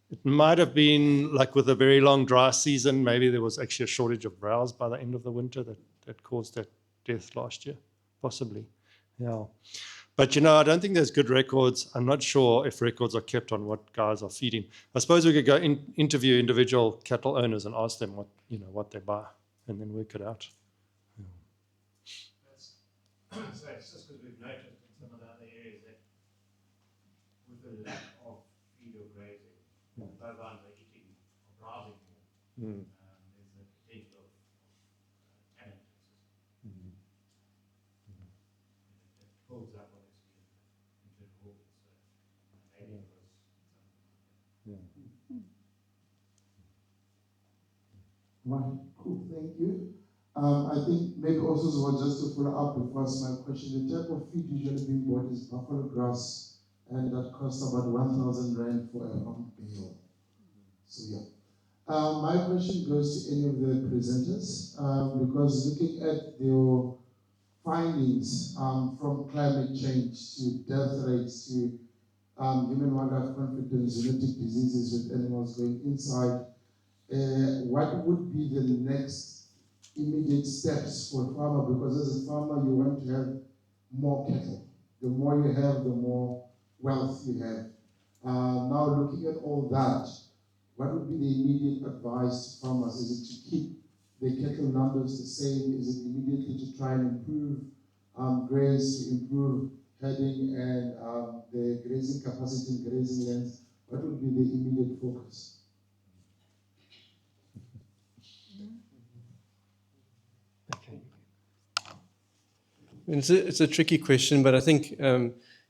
It might have been like with a very long dry season, maybe there was actually a shortage of browse by the end of the winter that caused that death last year, possibly. Yeah. But, I don't think there's good records. I'm not sure if records are kept on what guys are feeding. I suppose we could go interview individual cattle owners and ask them what they buy and then work it out. Yeah. So it's just because we've noticed in some of the other areas that with the lack of feed or grazing, bovines are eating or browsing more. There's a potential of talent system. It pulls up obviously into the orbit. So maybe it was something like that. Right, cool, thank you. I think maybe also just to follow up before I ask my question, the type of feed usually being bought is buffalo grass, and that costs about 1,000 rand for a hump bale. So yeah. My question goes to any of the presenters, because looking at your findings from climate change to death rates to human-wildlife conflicts, zoonotic diseases with animals going inside, what would be the next immediate steps for a farmer? Because as a farmer, you want to have more cattle. The more you have, the more wealth you have. Now, looking at all that, what would be the immediate advice to farmers? Is it to keep the cattle numbers the same? Is it immediately to try and improve graze, to improve herding and the grazing capacity in grazing lands? What would be the immediate focus? Okay. It's a tricky question, but I think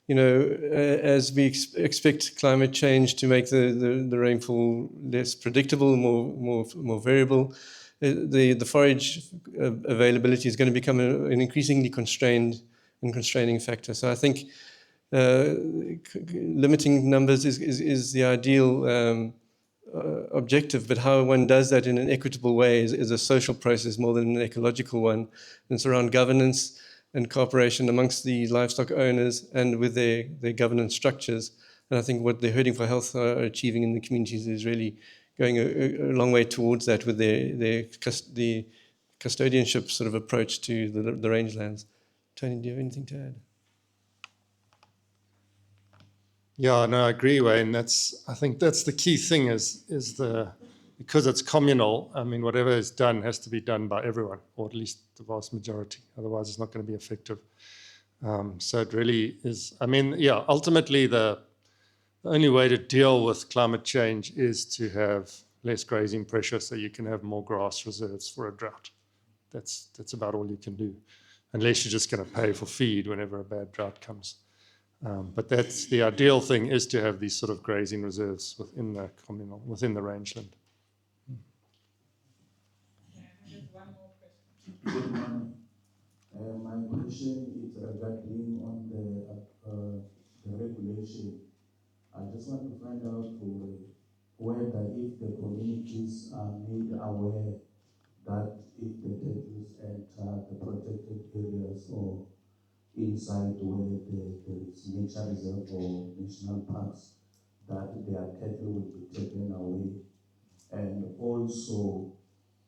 as we expect climate change to make the rainfall less predictable, more variable, the forage availability is going to become an increasingly constraining factor. So I think limiting numbers is the ideal objective, but how one does that in an equitable way is a social process more than an ecological one. And it's around governance and cooperation amongst the livestock owners and with their governance structures. And I think what the Herding for Health are achieving in the communities is really going a long way towards that with the custodianship sort of approach to the rangelands. Tony, do you have anything to add? Yeah, no, I agree, Wayne. I think that's the key thing because it's communal. I mean, whatever is done has to be done by everyone, or at least the vast majority. Otherwise, it's not going to be effective. So it really is, I mean, yeah, ultimately the only way to deal with climate change is to have less grazing pressure so you can have more grass reserves for a drought. That's about all you can do, unless you're just going to pay for feed whenever a bad drought comes. But that's the ideal thing, is to have these sort of grazing reserves within the communal, within the rangeland. Good morning. My question is regarding on the regulation. I just want to find out whether if the communities are made aware that if the cattle enter the protected areas or inside where there is nature reserve or national parks, that their cattle will be taken away. And also,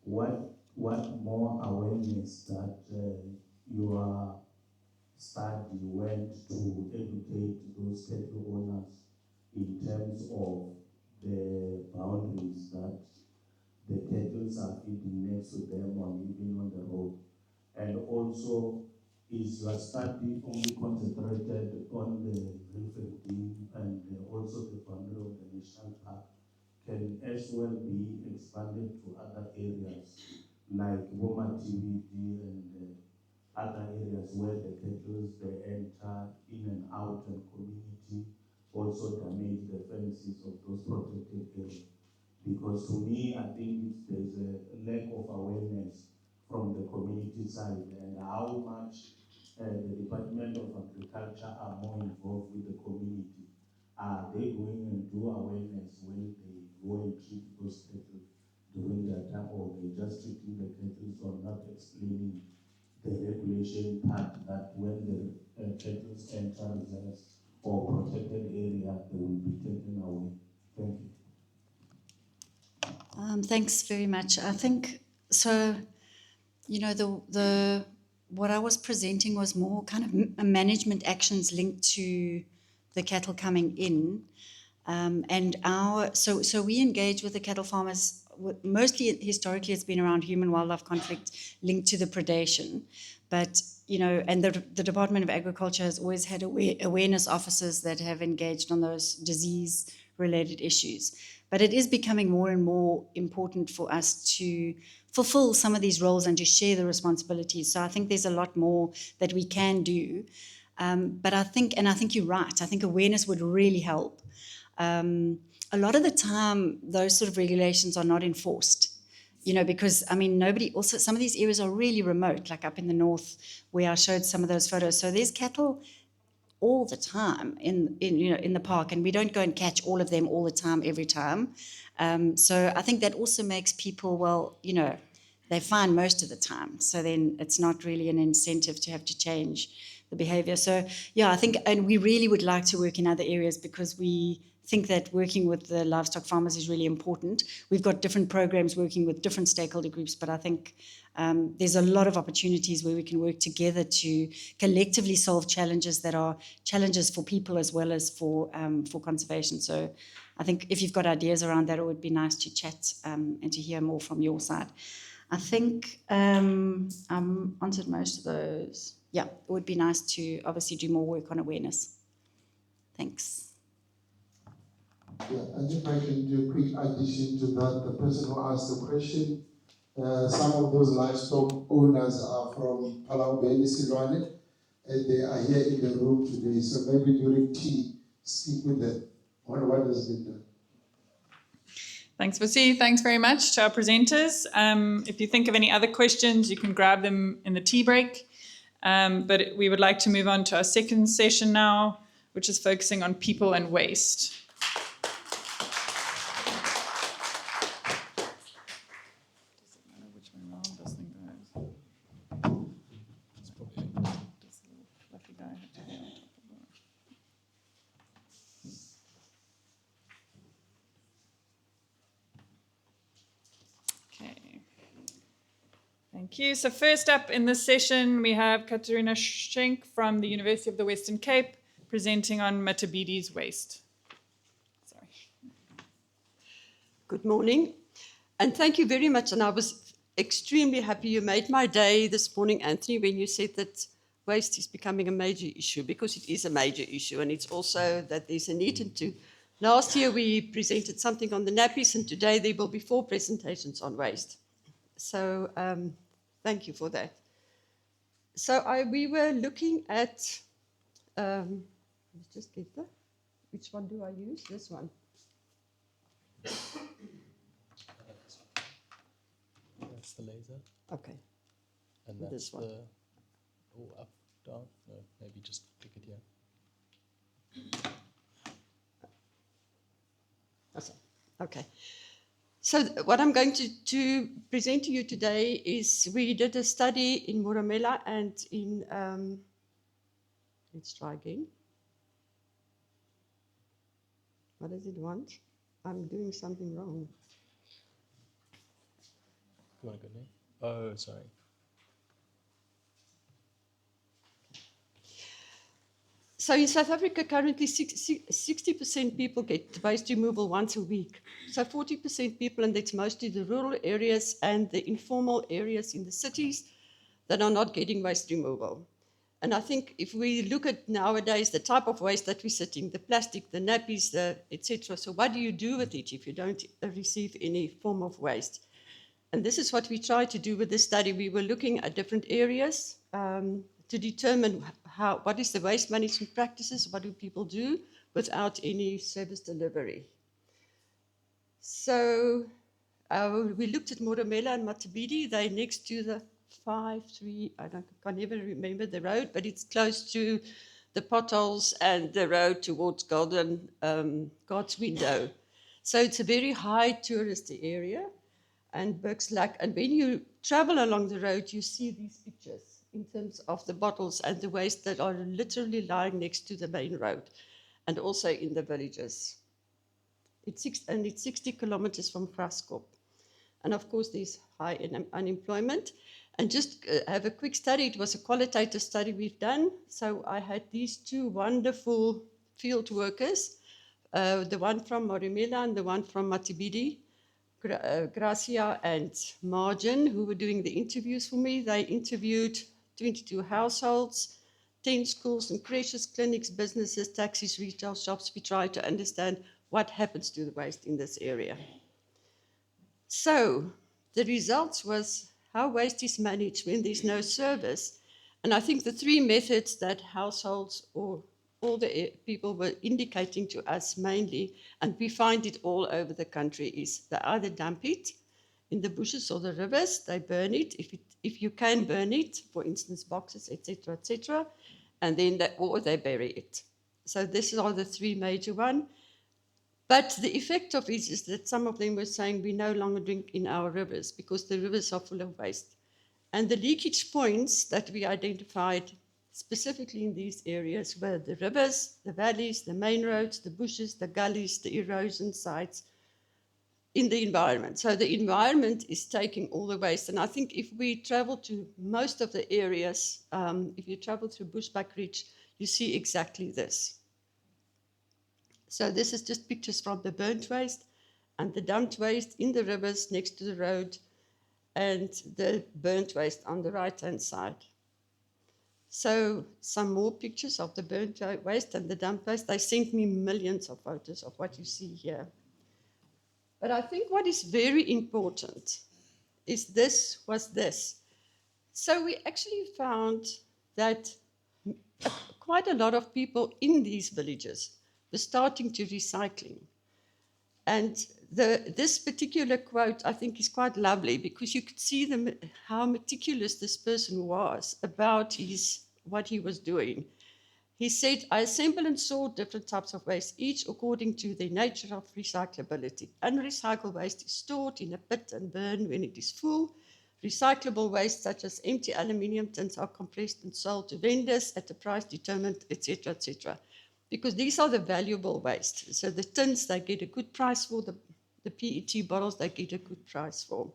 what more awareness that your study went to educate those cattle owners in terms of the boundaries that the cattle are feeding next to them or even on the road. And also, is your study only concentrated on the referendum and also the boundary of the national park? Can as well be expanded to other areas like Woma TVD and other areas where the cattle they enter in and out and community also damage the fences of those protected areas. Because to me, I think there's a lack of awareness from the community side and how much the Department of Agriculture are more involved with the community. Are they going and do awareness when they go and treat those cattle during their time, or they just treating the cattle or not explaining the regulation part that when the cattle enter reserves or protected area, they will be taken away? Thank you. Thanks very much. I think so. You know, the what I was presenting was more kind of management actions linked to the cattle coming in, and so we engage with the cattle farmers. Mostly historically, it's been around human-wildlife conflict linked to the predation, but you know, and the Department of Agriculture has always had awareness officers that have engaged on those disease-related issues. But it is becoming more and more important for us to fulfill some of these roles and to share the responsibilities. So I think there's a lot more that we can do. But I think you're right. I think awareness would really help. A lot of the time, those sort of regulations are not enforced, you know, because, I mean, some of these areas are really remote, like up in the north where I showed some of those photos. So there's cattle all the time in the park, and we don't go and catch all of them all the time, every time. So I think that also makes people, well, you know, they're fine most of the time. So then it's not really an incentive to have to change the behavior. So yeah, I think, and we really would like to work in other areas because we think that working with the livestock farmers is really important. We've got different programs working with different stakeholder groups, but I think there's a lot of opportunities where we can work together to collectively solve challenges that are challenges for people as well as for conservation. So I think if you've got ideas around that, it would be nice to chat and to hear more from your side. I think answered most of those. Yeah, it would be nice to obviously do more work on awareness. Thanks. Yeah, and if I can do a quick addition to that, the person who asked the question, some of those livestock owners are from Palau Silwane, and they are here in the room today. So maybe during tea, speak with them on what has been done. Thanks, Vusi. Thanks very much to our presenters. If you think of any other questions, you can grab them in the tea break. But we would like to move on to our second session now, which is focusing on people and waste. Thank you. So first up in this session, we have Katerina Schenk from the University of the Western Cape presenting on Matabidi's waste. Sorry. Good morning, and thank you very much. And I was extremely happy. You made my day this morning, Anthony, when you said that waste is becoming a major issue, because it is a major issue, and it's also that there's a need to. Last year we presented something on the nappies, and today there will be 4 presentations on waste. So thank you for that. So we were looking at, let's just get that. Which one do I use? This one. That's the laser. Okay. And that's This one. the, oh, up, down, no, maybe just click it here. Okay. So what I'm going to present to you today is we did a study in Moromela and in, let's try again. What does it want? I'm doing something wrong. You want to go there? Oh, sorry. So in South Africa, currently 60% people get waste removal once a week. So 40% people, and that's mostly the rural areas and the informal areas in the cities, that are not getting waste removal. And I think if we look at nowadays the type of waste that we're sitting, the plastic, the nappies, the etc. So what do you do with it if you don't receive any form of waste? And this is what we tried to do with this study. We were looking at different areas to determine what is the waste management practices, what do people do without any service delivery. So we looked at Moromela and Matabidi. They're next to the 5-3, I can never remember the road, but it's close to the potholes and the road towards God's Window. So it's a very high tourist area. And Bergslack, and when you travel along the road, you see these pictures in terms of the bottles and the waste that are literally lying next to the main road, and also in the villages. It's 60 kilometers from Graskop. And of course, there's high unemployment. And just have a quick study. It was a qualitative study we've done. So I had these 2 wonderful field workers, the one from Moromela and the one from Matabidi, Gracia and Margin, who were doing the interviews for me. They interviewed 22 households, 10 schools and creches, clinics, businesses, taxis, retail shops. We tried to understand what happens to the waste in this area. So the results was how waste is managed when there's no service. And I think the 3 methods that households or all the people were indicating to us mainly, and we find it all over the country, is they either dump it in the bushes or the rivers, they burn it, if you can burn it, for instance, boxes, etc., and then or they bury it. So these are the 3 major ones. But the effect of it is that some of them were saying we no longer drink in our rivers because the rivers are full of waste. And the leakage points that we identified specifically in these areas were the rivers, the valleys, the main roads, the bushes, the gullies, the erosion sites in the environment. So the environment is taking all the waste. And I think if we travel to most of the areas, if you travel through Bushbuck Ridge, you see exactly this. So this is just pictures from the burnt waste and the dumped waste in the rivers next to the road and the burnt waste on the right-hand side. So some more pictures of the burnt waste and the dumped waste. They sent me millions of photos of what you see here. But I think what is very important is this. So we actually found that quite a lot of people in these villages were starting to recycling. And this particular quote, I think, is quite lovely because you could see how meticulous this person was about what he was doing. He said, I assemble and sort different types of waste, each according to their nature of recyclability. Unrecycled waste is stored in a pit and burned when it is full. Recyclable waste, such as empty aluminium tins, are compressed and sold to vendors at a price determined, etc., etc. Because these are the valuable waste. So the tins, they get a good price for. The PET bottles, they get a good price for.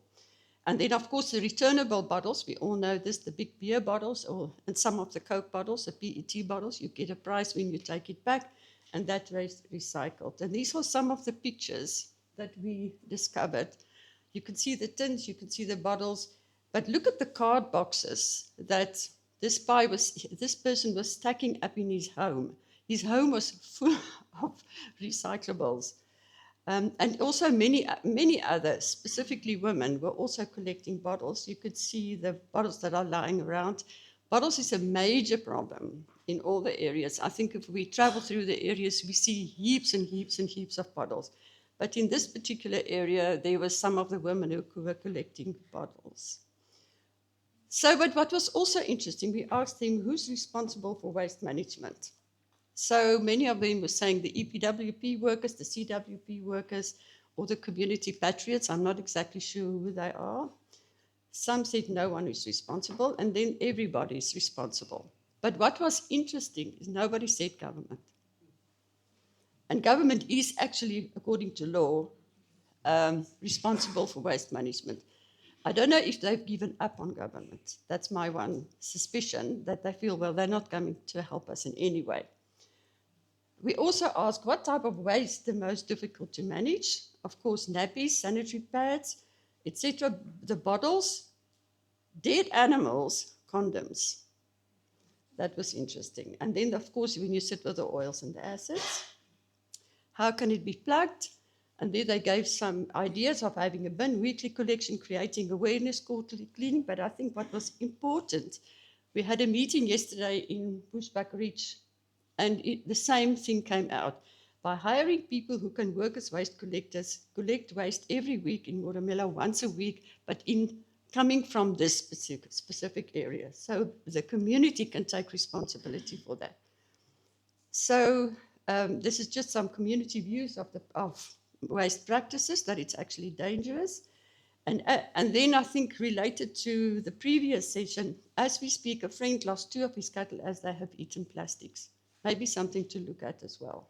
And then, of course, the returnable bottles, we all know this, the big beer bottles and some of the Coke bottles, the PET bottles, you get a price when you take it back, and that waste recycled. And these are some of the pictures that we discovered. You can see the tins, you can see the bottles, but look at the card boxes that this person was stacking up in his home. His home was full of recyclables. And also many others, specifically women, were also collecting bottles. You could see the bottles that are lying around. Bottles is a major problem in all the areas. I think if we travel through the areas, we see heaps and heaps and heaps of bottles. But in this particular area, there were some of the women who were collecting bottles. So, but what was also interesting, we asked them who's responsible for waste management. So many of them were saying the EPWP workers, the CWP workers, or the community patriots. I'm not exactly sure who they are. Some said no one is responsible, and then everybody is responsible. But what was interesting is nobody said government. And government is actually, according to law, responsible for waste management. I don't know if they've given up on government. That's my one suspicion, that they feel, well, they're not coming to help us in any way. We also asked what type of waste the most difficult to manage. Of course, nappies, sanitary pads, etc. The bottles, dead animals, condoms. That was interesting. And then, of course, when you sit with the oils and the acids, how can it be plugged? And then they gave some ideas of having a bin, weekly collection, creating awareness, quarterly cleaning. But I think what was important, we had a meeting yesterday in Bushbuck Ridge, and the same thing came out. By hiring people who can work as waste collectors, collect waste every week in Moromela, once a week, but coming from this specific area. So the community can take responsibility for that. So this is just some community views of waste practices, that it's actually dangerous. And then I think related to the previous session, as we speak, a friend lost 2 of his cattle as they have eaten plastics. Maybe something to look at as well.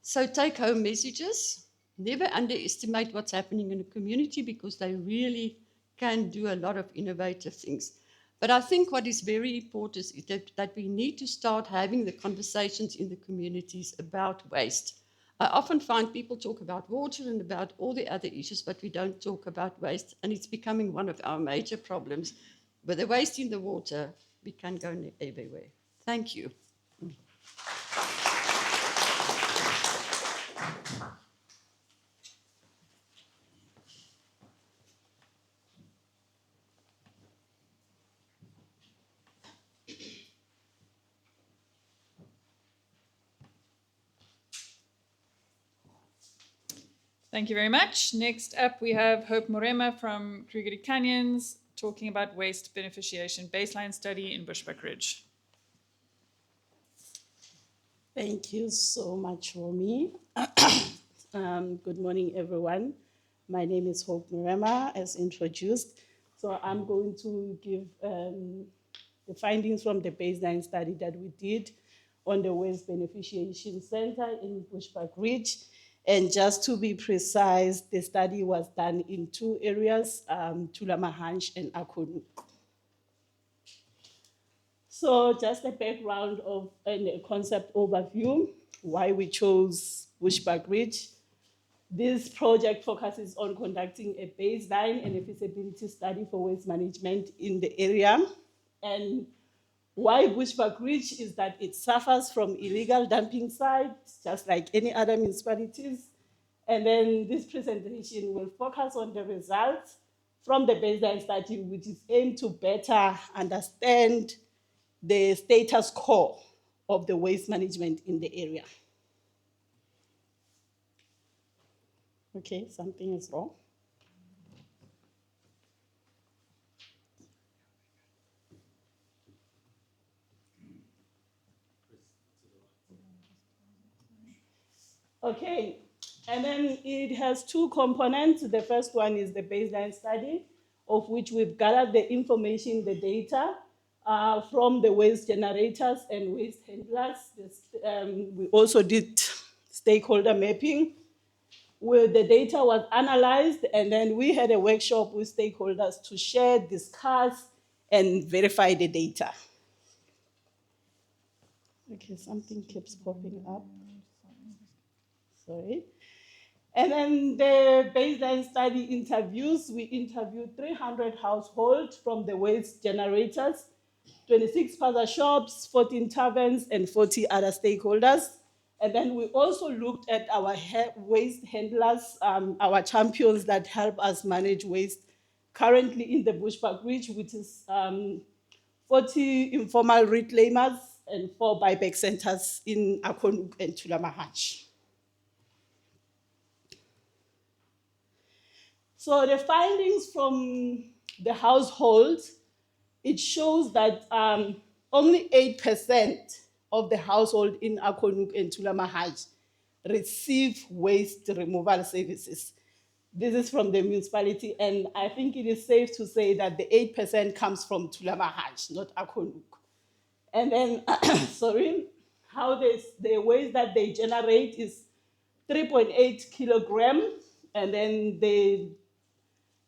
So take home messages. Never underestimate what's happening in a community, because they really can do a lot of innovative things. But I think what is very important is that we need to start having the conversations in the communities about waste. I often find people talk about water and about all the other issues, but we don't talk about waste. And it's becoming one of our major problems. With the waste in the water, we can go everywhere. Thank you. Thank you very much. Next up, we have Hope Morema from Kruger Canyons talking about waste beneficiation baseline study in Bushbuck Ridge. Thank you so much, Romy. Good morning, everyone. My name is Hope Morema, as introduced. So I'm going to give the findings from the baseline study that we did on the Waste Beneficiation Center in Bushbuck Ridge. And just to be precise, the study was done in 2 areas, Tulamahanch and Akunu. So just a background of a concept overview, why we chose Bushbuck Ridge. This project focuses on conducting a baseline and a feasibility study for waste management in the area. And why Bushbuck Ridge is that it suffers from illegal dumping sites, just like any other municipalities. And then this presentation will focus on the results from the baseline study, which is aimed to better understand the status quo of the waste management in the area. Okay, something is wrong. Okay, and then it has 2 components. The first one is the baseline study, of which we've gathered the information, the data from the waste generators and waste handlers. We also did stakeholder mapping, where the data was analyzed, and then we had a workshop with stakeholders to share, discuss, and verify the data. Okay, something keeps popping up. Sorry. And then the baseline study interviews, we interviewed 300 households from the waste generators, 26 plaza shops, 14 taverns, and 40 other stakeholders. And then we also looked at our waste handlers, our champions that help us manage waste currently in the Bushbuck Ridge, which is 40 informal reclaimers and 4 buyback centers in Akonuk and Tulamahach. So the findings from the households, it shows that only 8% of the household in Akonuk and Tulamahach receive waste removal services. This is from the municipality, and I think it is safe to say that the 8% comes from Tulamahach, not Akonuk. And then, sorry, how the waste that they generate is 3.8 kilograms, and then the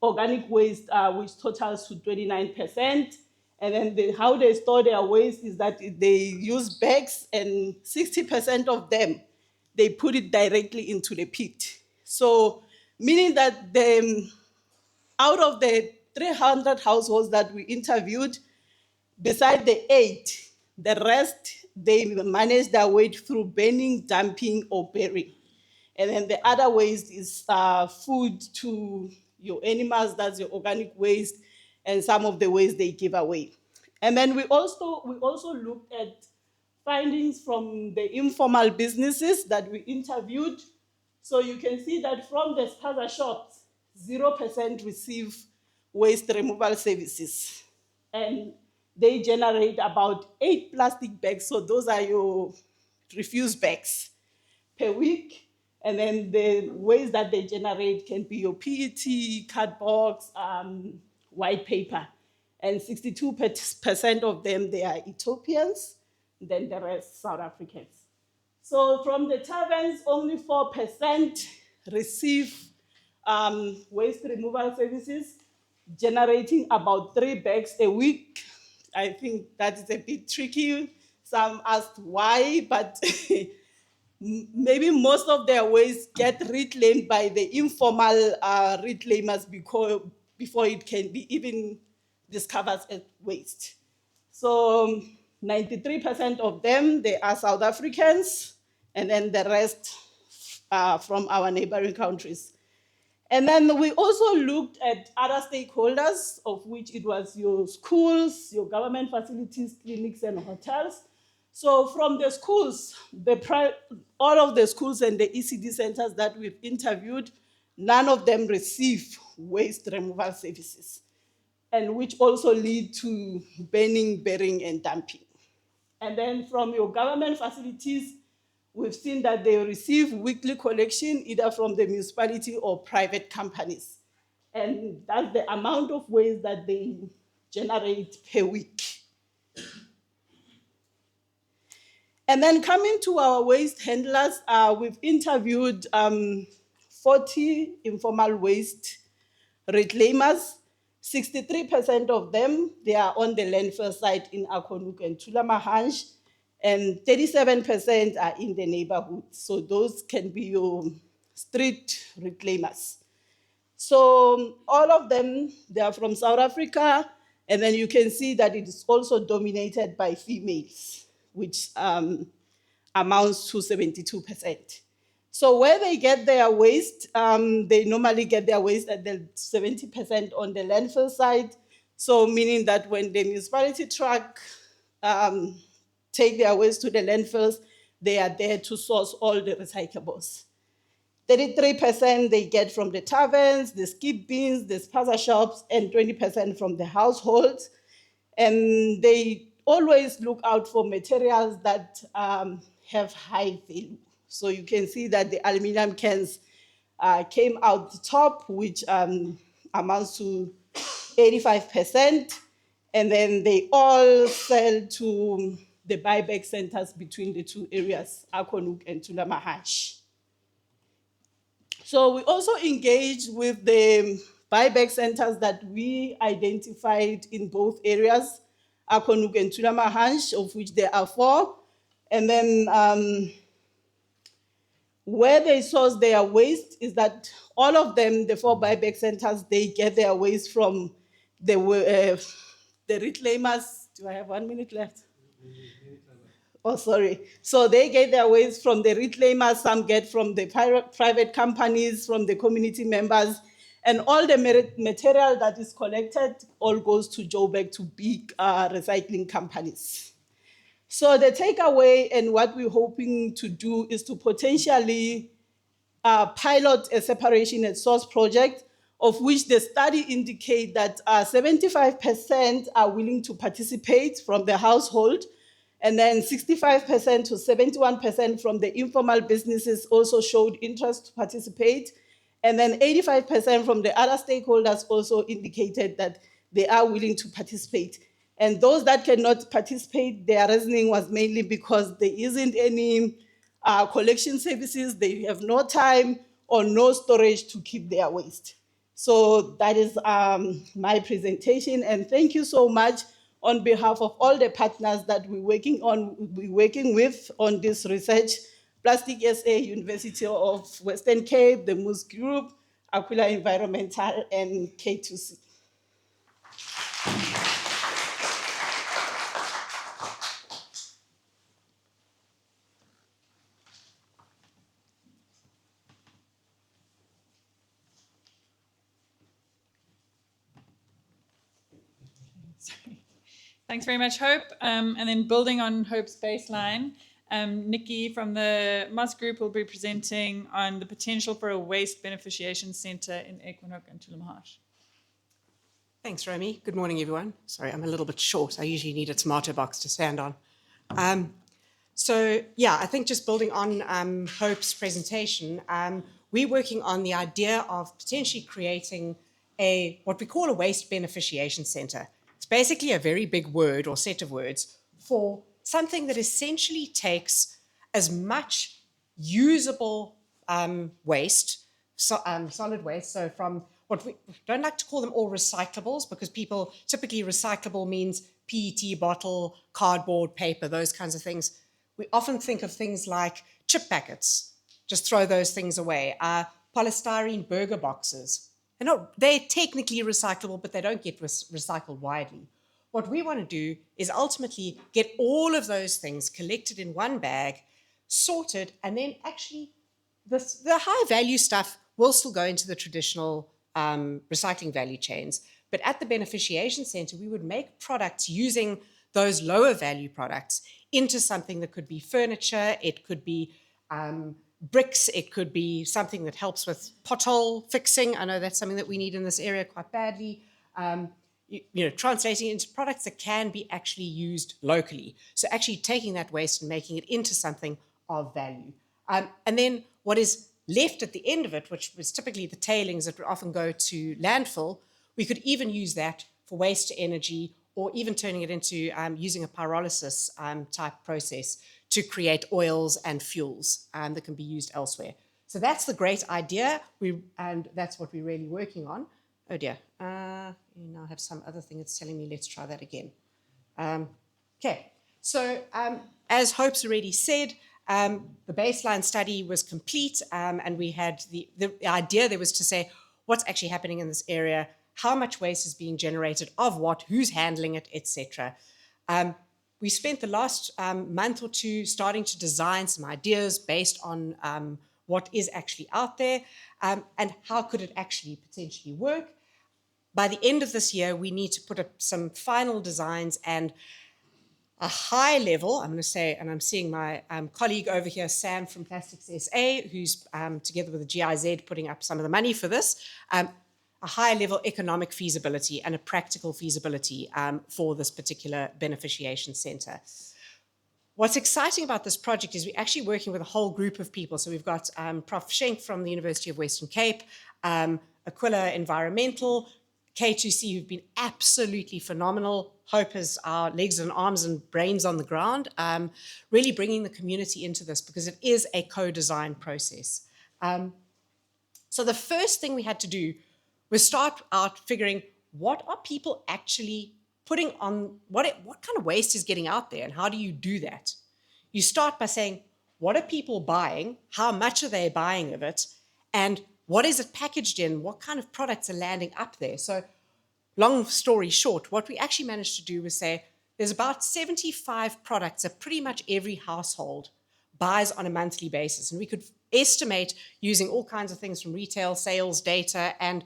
organic waste, which totals to 29%. And then how they store their waste is that they use bags, and 60% of them, they put it directly into the pit. So meaning that out of the 300 households that we interviewed, beside the 8, the rest, they manage their waste through burning, dumping, or burying. And then the other waste is food to your animals, that's your organic waste, and some of the waste they give away. And then we also looked at findings from the informal businesses that we interviewed. So you can see that from the spaza shops, 0% receive waste removal services. And they generate about 8 plastic bags, so those are your refuse bags, per week. And then the waste that they generate can be your PET, cardboard, white paper. And 62% of them, they are Ethiopians, then the rest South Africans. So from the taverns, only 4% receive waste removal services, generating about 3 bags a week. I think that is a bit tricky. Some asked why, but maybe most of their waste get reclaimed by the informal reclaimers before it can be even discovered as waste. So 93% of them, they are South Africans, and then the rest from our neighboring countries. And then we also looked at other stakeholders, of which it was your schools, your government facilities, clinics, and hotels. So from the schools, all of the schools and the ECD centers that we've interviewed, none of them receive waste removal services, and which also lead to burning, burying, and dumping. And then from your government facilities, we've seen that they receive weekly collection either from the municipality or private companies. And that's the amount of waste that they generate per week. And then coming to our waste handlers, we've interviewed 40 informal waste reclaimers. 63% of them, they are on the landfill site in Akonuk and Tulamahach, and 37% are in the neighborhood. So those can be your street reclaimers. So all of them, they are from South Africa, and then you can see that it is also dominated by females, which amounts to 72%. So where they get their waste, they normally get their waste at the 70% on the landfill side. So meaning that when the municipality truck take their waste to the landfills, they are there to source all the recyclables. 33% they get from the taverns, the skip bins, the spaza shops, and 20% from the households. And they always look out for materials that have high value. So you can see that the aluminum cans came out the top, which amounts to 85%. And then they all sell to the buyback centers between the two areas, Akonuk and Tulamahach. So we also engaged with the buyback centers that we identified in both areas, Akonuk and Tulamahach, of which there are 4. And then where they source their waste is that all of them, the 4 buyback centers, they get their waste from the reclaimers Do I have 1 minute left? Oh, sorry. So they get their waste from the reclaimers, some get from the private companies, from the community members, and all the material that is collected all goes to Joburg to big recycling companies. So the takeaway and what we're hoping to do is to potentially pilot a separation at source project, of which the study indicate that 75% are willing to participate from the household, and then 65% to 71% from the informal businesses also showed interest to participate. And then 85% from the other stakeholders also indicated that they are willing to participate. And those that cannot participate, their reasoning was mainly because there isn't any collection services, they have no time or no storage to keep their waste. So that is my presentation, and thank you so much on behalf of all the partners that we're working with on this research: Plastic SA, University of Western Cape, the Moose Group, Aquila Environmental, and K2C. Thanks very much, Hope. And then building on Hope's baseline, Nikki from the Moss Group will be presenting on the potential for a waste beneficiation centre in Equinox and Tulamharsh. Thanks, Romy. Good morning, everyone. Sorry, I'm a little bit short. I usually need a tomato box to stand on. I think just building on Hope's presentation, we're working on the idea of potentially creating what we call a waste beneficiation centre. It's basically a very big word or set of words for something that essentially takes as much usable waste, solid waste, so from what we don't like to call them all recyclables, because people typically recyclable means PET bottle, cardboard, paper, those kinds of things. We often think of things like chip packets, just throw those things away, polystyrene burger boxes. They're technically recyclable, but they don't get recycled widely. What we want to do is ultimately get all of those things collected in one bag, sorted, and then actually the high value stuff will still go into the traditional recycling value chains. But at the beneficiation centre, we would make products using those lower value products into something that could be furniture, it could be bricks, it could be something that helps with pothole fixing. I know that's something that we need in this area quite badly. Translating into products that can be actually used locally. So actually taking that waste and making it into something of value. And then what is left at the end of it, which was typically the tailings that would often go to landfill, we could even use that for waste to energy, or even turning it into using a pyrolysis type process to create oils and fuels that can be used elsewhere. So that's the great idea, and that's what we're really working on. Oh dear, you now have some other thing that's telling me let's try that again. Okay, so as Hope's already said, the baseline study was complete, and we had the idea there was to say what's actually happening in this area, how much waste is being generated, of what, who's handling it, etc. We spent the last month or two starting to design some ideas based on what is actually out there and how could it actually potentially work. By the end of this year, we need to put up some final designs and a high level, I'm going to say, and I'm seeing my colleague over here, Sam from Plastics SA, who's together with the GIZ putting up some of the money for this, a high level economic feasibility and a practical feasibility for this particular beneficiation centre. What's exciting about this project is we're actually working with a whole group of people. So we've got Prof. Schenk from the University of Western Cape, Aquila Environmental, K2C, who've been absolutely phenomenal. Hope has our legs and arms and brains on the ground, really bringing the community into this because it is a co-design process. So the first thing we had to do was start out figuring what are people actually putting on, what kind of waste is getting out there and how do you do that? You start by saying, what are people buying? How much are they buying of it? And what is it packaged in? What kind of products are landing up there? So long story short, what we actually managed to do was say, there's about 75 products that pretty much every household buys on a monthly basis. And we could estimate using all kinds of things from retail sales data and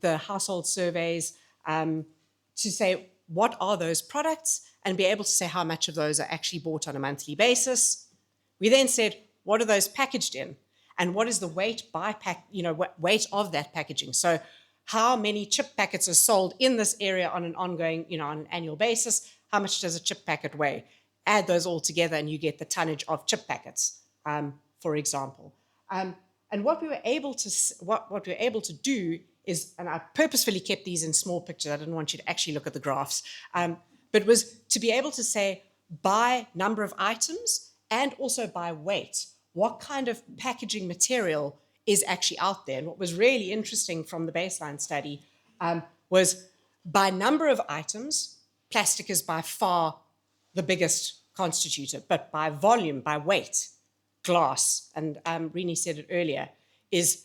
the household surveys to say, what are those products? And be able to say how much of those are actually bought on a monthly basis. We then said, what are those packaged in? And what is the weight by weight of that packaging? So how many chip packets are sold in this area on an ongoing, on an annual basis? How much does a chip packet weigh? Add those all together and you get the tonnage of chip packets, for example. And what we were able to do is, and I purposefully kept these in small pictures, I didn't want you to actually look at the graphs, but was to be able to say by number of items and also by weight, what kind of packaging material is actually out there. And what was really interesting from the baseline study was by number of items, plastic is by far the biggest constitutor, but by volume, by weight, glass, and Rini said it earlier, is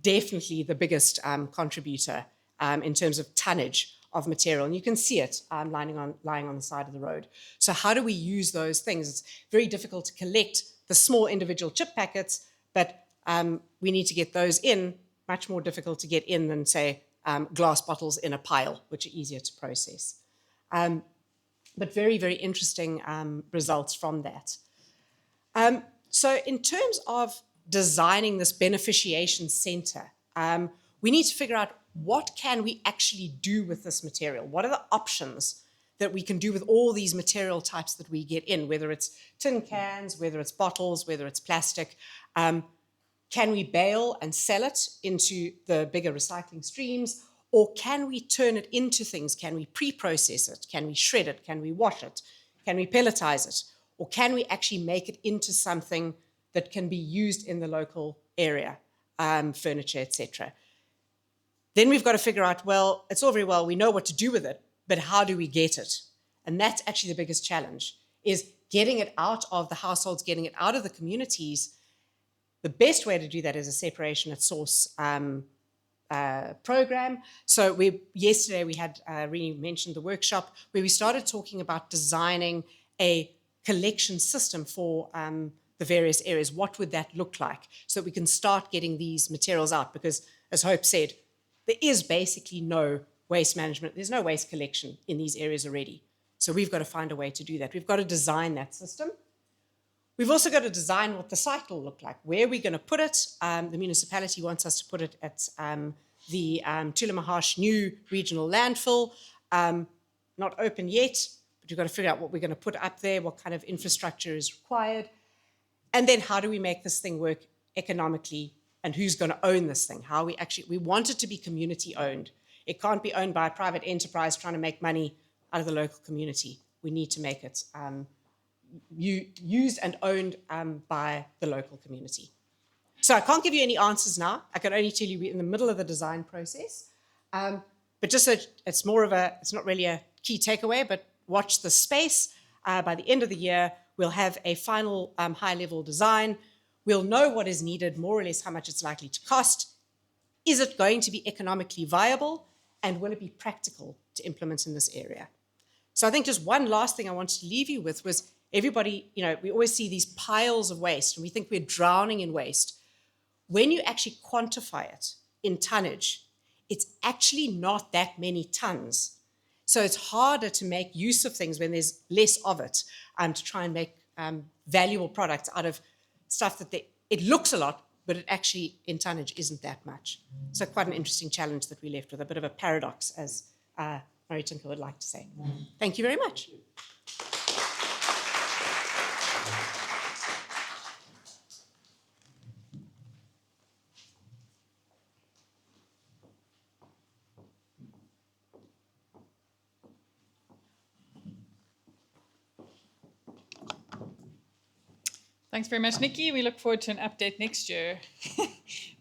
definitely the biggest contributor in terms of tonnage of material. And you can see it lying on the side of the road. So how do we use those things? It's very difficult to collect the small individual chip packets, but we need to get those in, much more difficult to get in than, say, glass bottles in a pile, which are easier to process. But very, very interesting results from that. So in terms of designing this beneficiation center, we need to figure out what can we actually do with this material? What are the options that we can do with all these material types that we get in, whether it's tin cans, whether it's bottles, whether it's plastic? Can we bale and sell it into the bigger recycling streams? Or can we turn it into things? Can we pre-process it? Can we shred it? Can we wash it? Can we pelletize it? Or can we actually make it into something that can be used in the local area, furniture, etc.? Then we've got to figure out, well, it's all very well, we know what to do with it, but how do we get it? And that's actually the biggest challenge, is getting it out of the households, getting it out of the communities. The best way to do that is a separation at source program. So yesterday we had, Rini mentioned the workshop, where we started talking about designing a collection system for the various areas. What would that look like? So that we can start getting these materials out, because as Hope said, there is basically no waste management. There's no waste collection in these areas already. So we've got to find a way to do that. We've got to design that system. We've also got to design what the site will look like. Where are we going to put it? The municipality wants us to put it at the Tulamahash new regional landfill. Not open yet, but we've got to figure out what we're going to put up there, what kind of infrastructure is required. And then how do we make this thing work economically, and who's going to own this thing? We want it to be community owned. It can't be owned by a private enterprise trying to make money out of the local community. We need to make it used and owned by the local community. So I can't give you any answers now. I can only tell you we're in the middle of the design process. But just so it's not really a key takeaway, but watch the space. By the end of the year, we'll have a final high-level design. We'll know what is needed, more or less how much it's likely to cost. Is it going to be economically viable? And will it be practical to implement in this area? So I think just one last thing I wanted to leave you with was everybody, we always see these piles of waste and we think we're drowning in waste. When you actually quantify it in tonnage, it's actually not that many tons. So it's harder to make use of things when there's less of it, to try and make valuable products out of stuff that it looks a lot, but it actually in tonnage isn't that much. So quite an interesting challenge that we left with, a bit of a paradox, as Murray Tinker would like to say. Thank you very much. Thanks very much, Nikki. We look forward to an update next year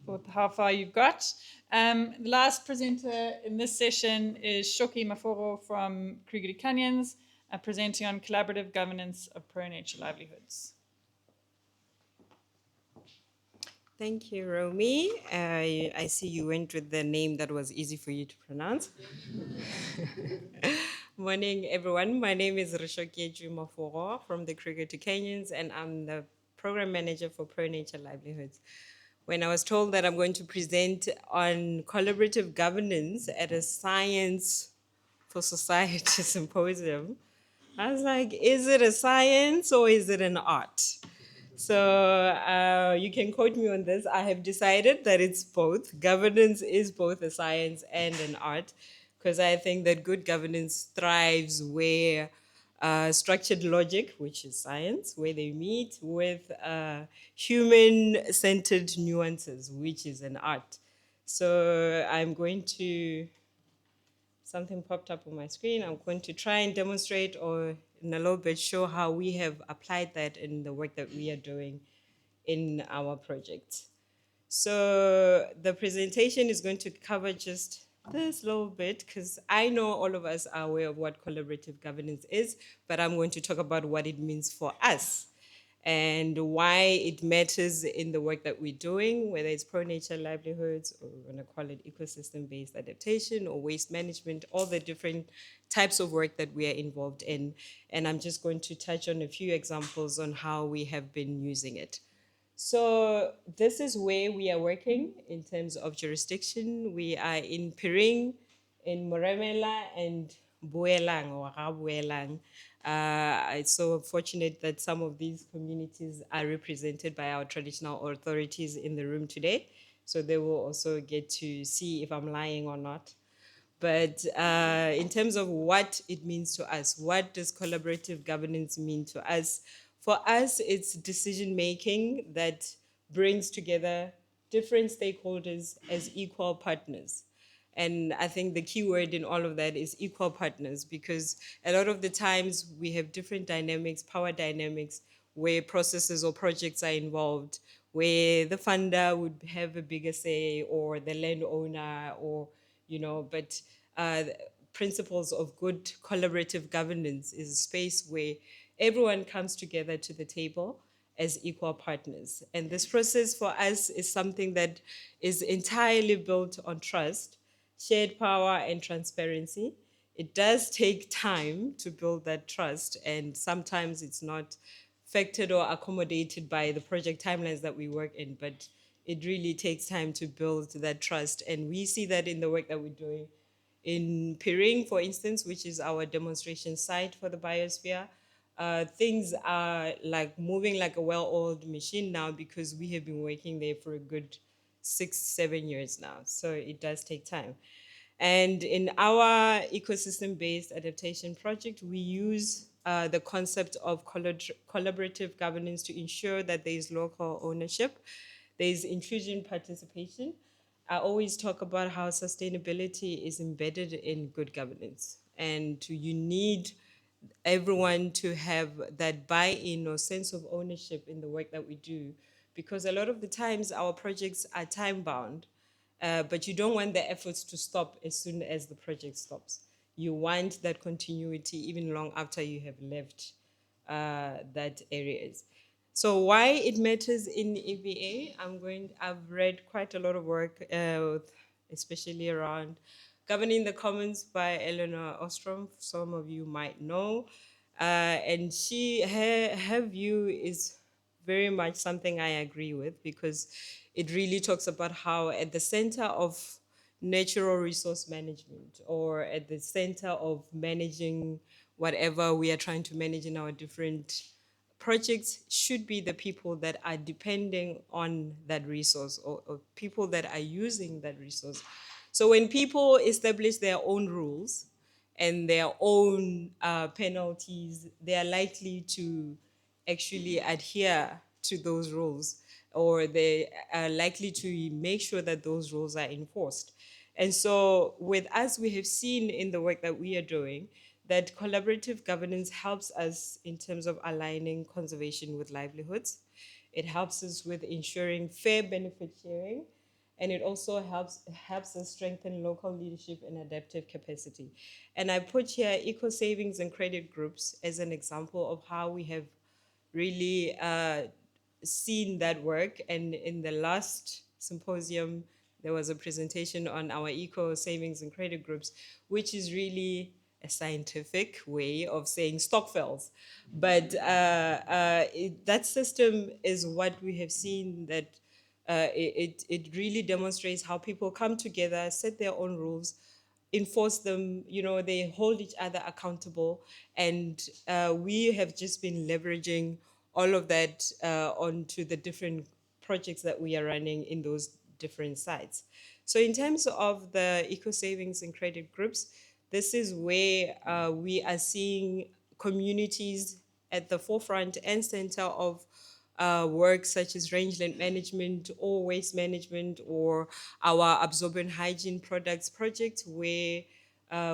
for how far you've got. The last presenter in this session is Shoki Maforo from Kruger Canyons, presenting on collaborative governance of pro-nature livelihoods. Thank you, Romy. I see you went with the name that was easy for you to pronounce. Morning, everyone. My name is Rishokeju Maforo from the Kruger to Kenyans, and I'm the program manager for Pro Nature Livelihoods. When I was told that I'm going to present on collaborative governance at a Science for Society Symposium, I was like, is it a science or is it an art? So you can quote me on this. I have decided that it's both. Governance is both a science and an art, because I think that good governance thrives where structured logic, which is science, where they meet with human-centered nuances, which is an art. So I'm going to, something popped up on my screen. I'm going to try and demonstrate or in a little bit show how we have applied that in the work that we are doing in our project. So the presentation is going to cover just this little bit, because I know all of us are aware of what collaborative governance is, but I'm going to talk about what it means for us and why it matters in the work that we're doing, whether it's pro-nature livelihoods, or we're going to call it ecosystem-based adaptation or waste management, all the different types of work that we are involved in. And I'm just going to touch on a few examples on how we have been using it. So this is where we are working in terms of jurisdiction. We are in Piring, in Moremela, and Buelang or Rabuelang. It's so fortunate that some of these communities are represented by our traditional authorities in the room today. So they will also get to see if I'm lying or not. But in terms of what it means to us, what does collaborative governance mean to us? For us, it's decision-making that brings together different stakeholders as equal partners. And I think the key word in all of that is equal partners, because a lot of the times we have different dynamics, power dynamics, where processes or projects are involved, where the funder would have a bigger say, or the landowner, or, but principles of good collaborative governance is a space where everyone comes together to the table as equal partners. And this process for us is something that is entirely built on trust, shared power, and transparency. It does take time to build that trust, and sometimes it's not factored or accommodated by the project timelines that we work in, but it really takes time to build that trust. And we see that in the work that we're doing in Piring, for instance, which is our demonstration site for the biosphere. Things are like moving like a well-oiled machine now, because we have been working there for a good 6-7 years now. So it does take time. And in our ecosystem-based adaptation project, we use the concept of collaborative governance to ensure that there is local ownership, there is inclusion participation. I always talk about how sustainability is embedded in good governance, and you need everyone to have that buy-in or sense of ownership in the work that we do, because a lot of the times our projects are time-bound, but you don't want the efforts to stop as soon as the project stops. You want that continuity even long after you have left that areas. So why it matters in EVA, I've read quite a lot of work, especially around Governing the Commons by Eleanor Ostrom, some of you might know. And her view is very much something I agree with, because it really talks about how at the center of natural resource management, or at the center of managing whatever we are trying to manage in our different projects, should be the people that are depending on that resource, or people that are using that resource. So when people establish their own rules and their own penalties, they are likely to actually adhere to those rules, or they are likely to make sure that those rules are enforced. And so with us, we have seen in the work that we are doing that collaborative governance helps us in terms of aligning conservation with livelihoods. It helps us with ensuring fair benefit sharing, and it also helps us strengthen local leadership and adaptive capacity. And I put here eco savings and credit groups as an example of how we have really seen that work. And in the last symposium, there was a presentation on our eco savings and credit groups, which is really a scientific way of saying stock fells. But that system is what we have seen that it really demonstrates how people come together, set their own rules, enforce them, they hold each other accountable. And we have just been leveraging all of that onto the different projects that we are running in those different sites. So in terms of the eco savings and credit groups, this is where we are seeing communities at the forefront and center of work such as rangeland management or waste management or our absorbent hygiene products project, where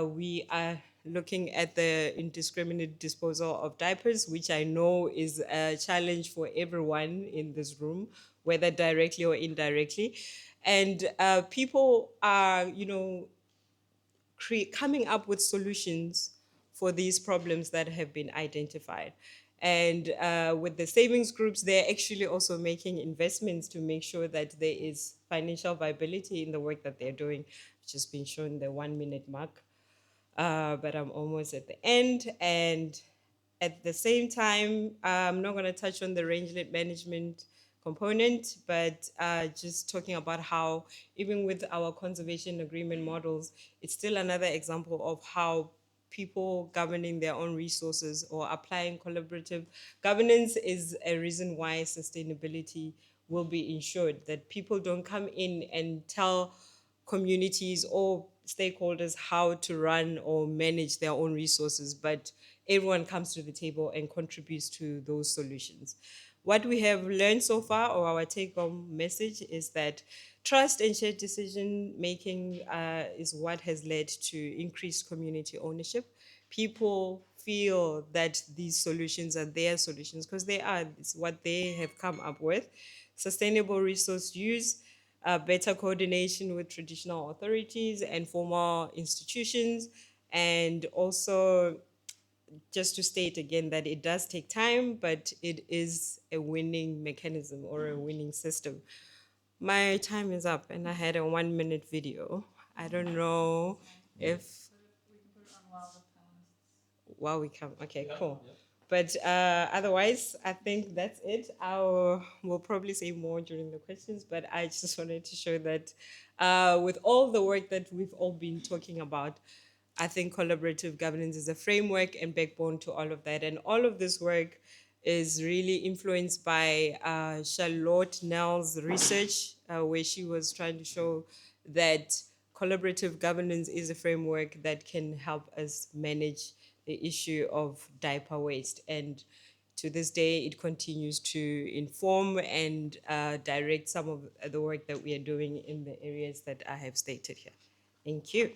we are looking at the indiscriminate disposal of diapers, which I know is a challenge for everyone in this room, whether directly or indirectly. And people are, coming up with solutions for these problems that have been identified. And with the savings groups, they're actually also making investments to make sure that there is financial viability in the work that they're doing. I've just been shown the 1 minute mark, but I'm almost at the end. And at the same time, I'm not going to touch on the rangeland management component, but just talking about how even with our conservation agreement models, it's still another example of how people governing their own resources or applying collaborative governance is a reason why sustainability will be ensured, that people don't come in and tell communities or stakeholders how to run or manage their own resources, but everyone comes to the table and contributes to those solutions. What we have learned so far, or our take-home message, is that trust and shared decision-making is what has led to increased community ownership. People feel that these solutions are their solutions because it's what they have come up with. Sustainable resource use, better coordination with traditional authorities and formal institutions, and also just to state again that it does take time, but it is a winning mechanism or a winning system. My time is up and I had a 1 minute video. I don't know if while we come, okay, cool. But otherwise, I think that's it. We'll probably say more during the questions, but I just wanted to show that with all the work that we've all been talking about, I think collaborative governance is a framework and backbone to all of that. And all of this work is really influenced by Charlotte Nell's research, where she was trying to show that collaborative governance is a framework that can help us manage the issue of diaper waste. And to this day, it continues to inform and direct some of the work that we are doing in the areas that I have stated here. Thank you.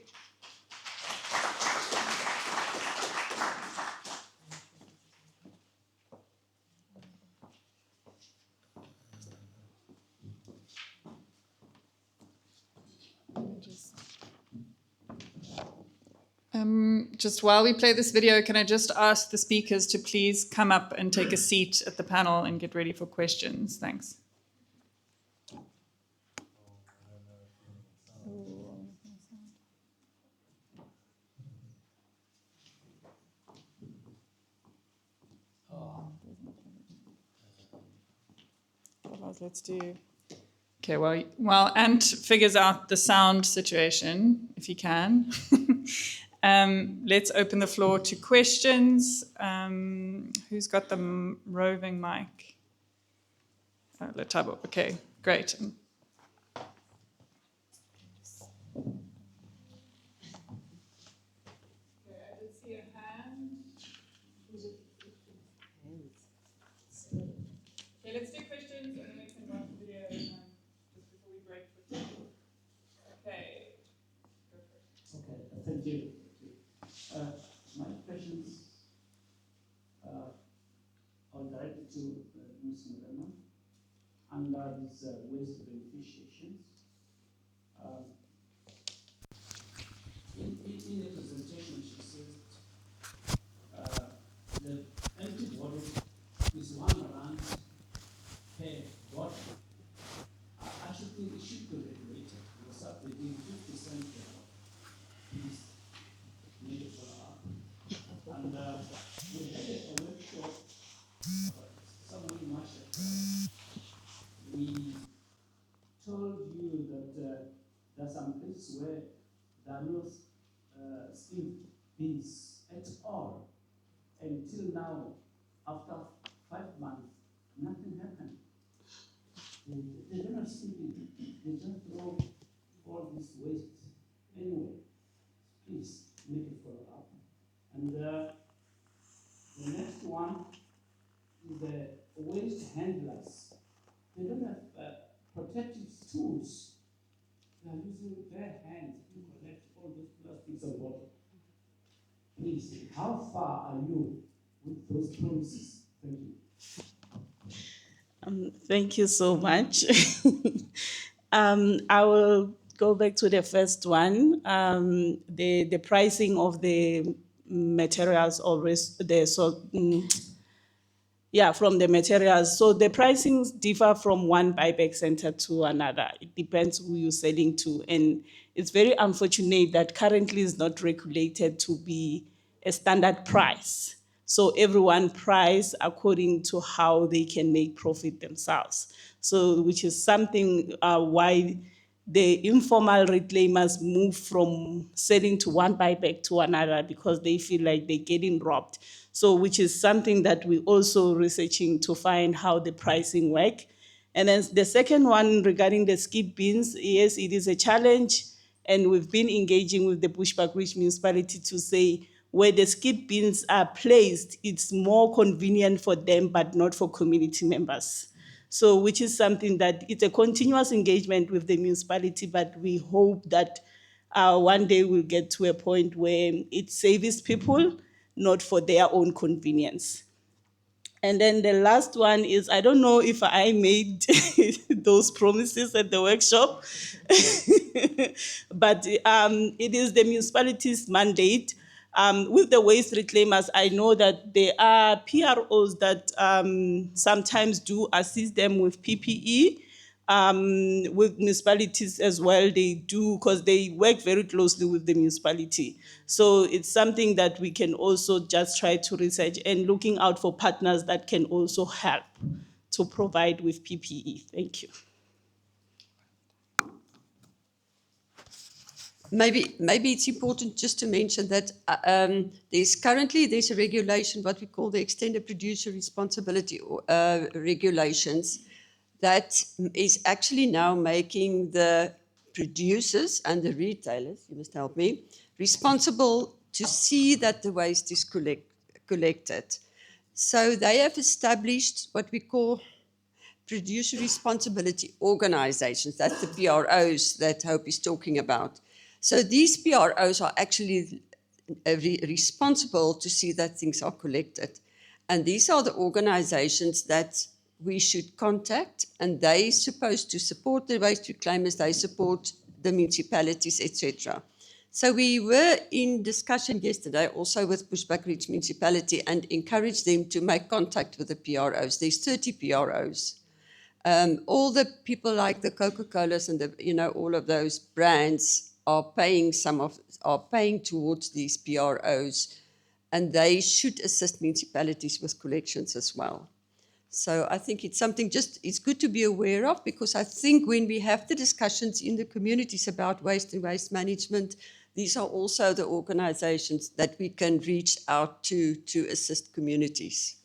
Just while we play this video, can I just ask the speakers to please come up and take a seat at the panel and get ready for questions? Thanks. Otherwise, let's do... Okay, while Ant figures out the sound situation, if he can, let's open the floor to questions. Who's got the roving mic? Letabo. Okay, great. Okay, let's do questions and then we can watch the video just before we break for tea. Okay, go for it. Okay, thank you. My questions are directed to Ms. Murema under these waste beneficiations. In the presentation, she says the empty bottle is R1 per bottle. I actually think it should be regulated because up to 50 cents per bottle is needed for our you that there are some places where there are no skip bins at all. Until now, after 5 months, nothing happened. They don't have skip bin. They just throw all this waste. Anyway, please make a follow up. And the next one is the waste handlers. They don't have protective tools. They are using their hands to collect all those plastics and water. Please, how far are you with those promises? Thank you. Thank you so much. I will go back to the first one. The pricing of the materials or from the materials. So the pricings differ from one buyback center to another. It depends who you're selling to. And it's very unfortunate that currently it's not regulated to be a standard price. So everyone price according to how they can make profit themselves. So which is something why the informal reclaimers move from selling to one buyback to another because they feel like they're getting robbed. So which is something that we're also researching to find how the pricing work. And then the second one regarding the skip bins, yes, it is a challenge. And we've been engaging with the Bushbuck Ridge municipality to say where the skip bins are placed, it's more convenient for them, but not for community members. So which is something that it's a continuous engagement with the municipality, but we hope that one day we'll get to a point where it saves people, not for their own convenience. And then the last one is, I don't know if I made those promises at the workshop, but it is the municipality's mandate. With the waste reclaimers, I know that there are PROs that sometimes do assist them with PPE. With municipalities as well, they do, because they work very closely with the municipality. So it's something that we can also just try to research and looking out for partners that can also help to provide with PPE. Thank you. Maybe it's important just to mention that there's a regulation, what we call the extended producer responsibility regulations, that is actually now making the producers and the retailers, you must help me, responsible to see that the waste is collected. So they have established what we call producer responsibility organizations. That's the PROs that Hope is talking about. So these PROs are actually responsible to see that things are collected. And these are the organizations that we should contact, and they're supposed to support the waste reclaimers, they support the municipalities, etc. So we were in discussion yesterday also with Bushbuck Ridge Municipality and encouraged them to make contact with the PROs. There's 30 PROs. All the people like the Coca-Colas and all of those brands are paying towards these PROs, and they should assist municipalities with collections as well. So I think it's something it's good to be aware of, because I think when we have the discussions in the communities about waste and waste management, these are also the organizations that we can reach out to assist communities.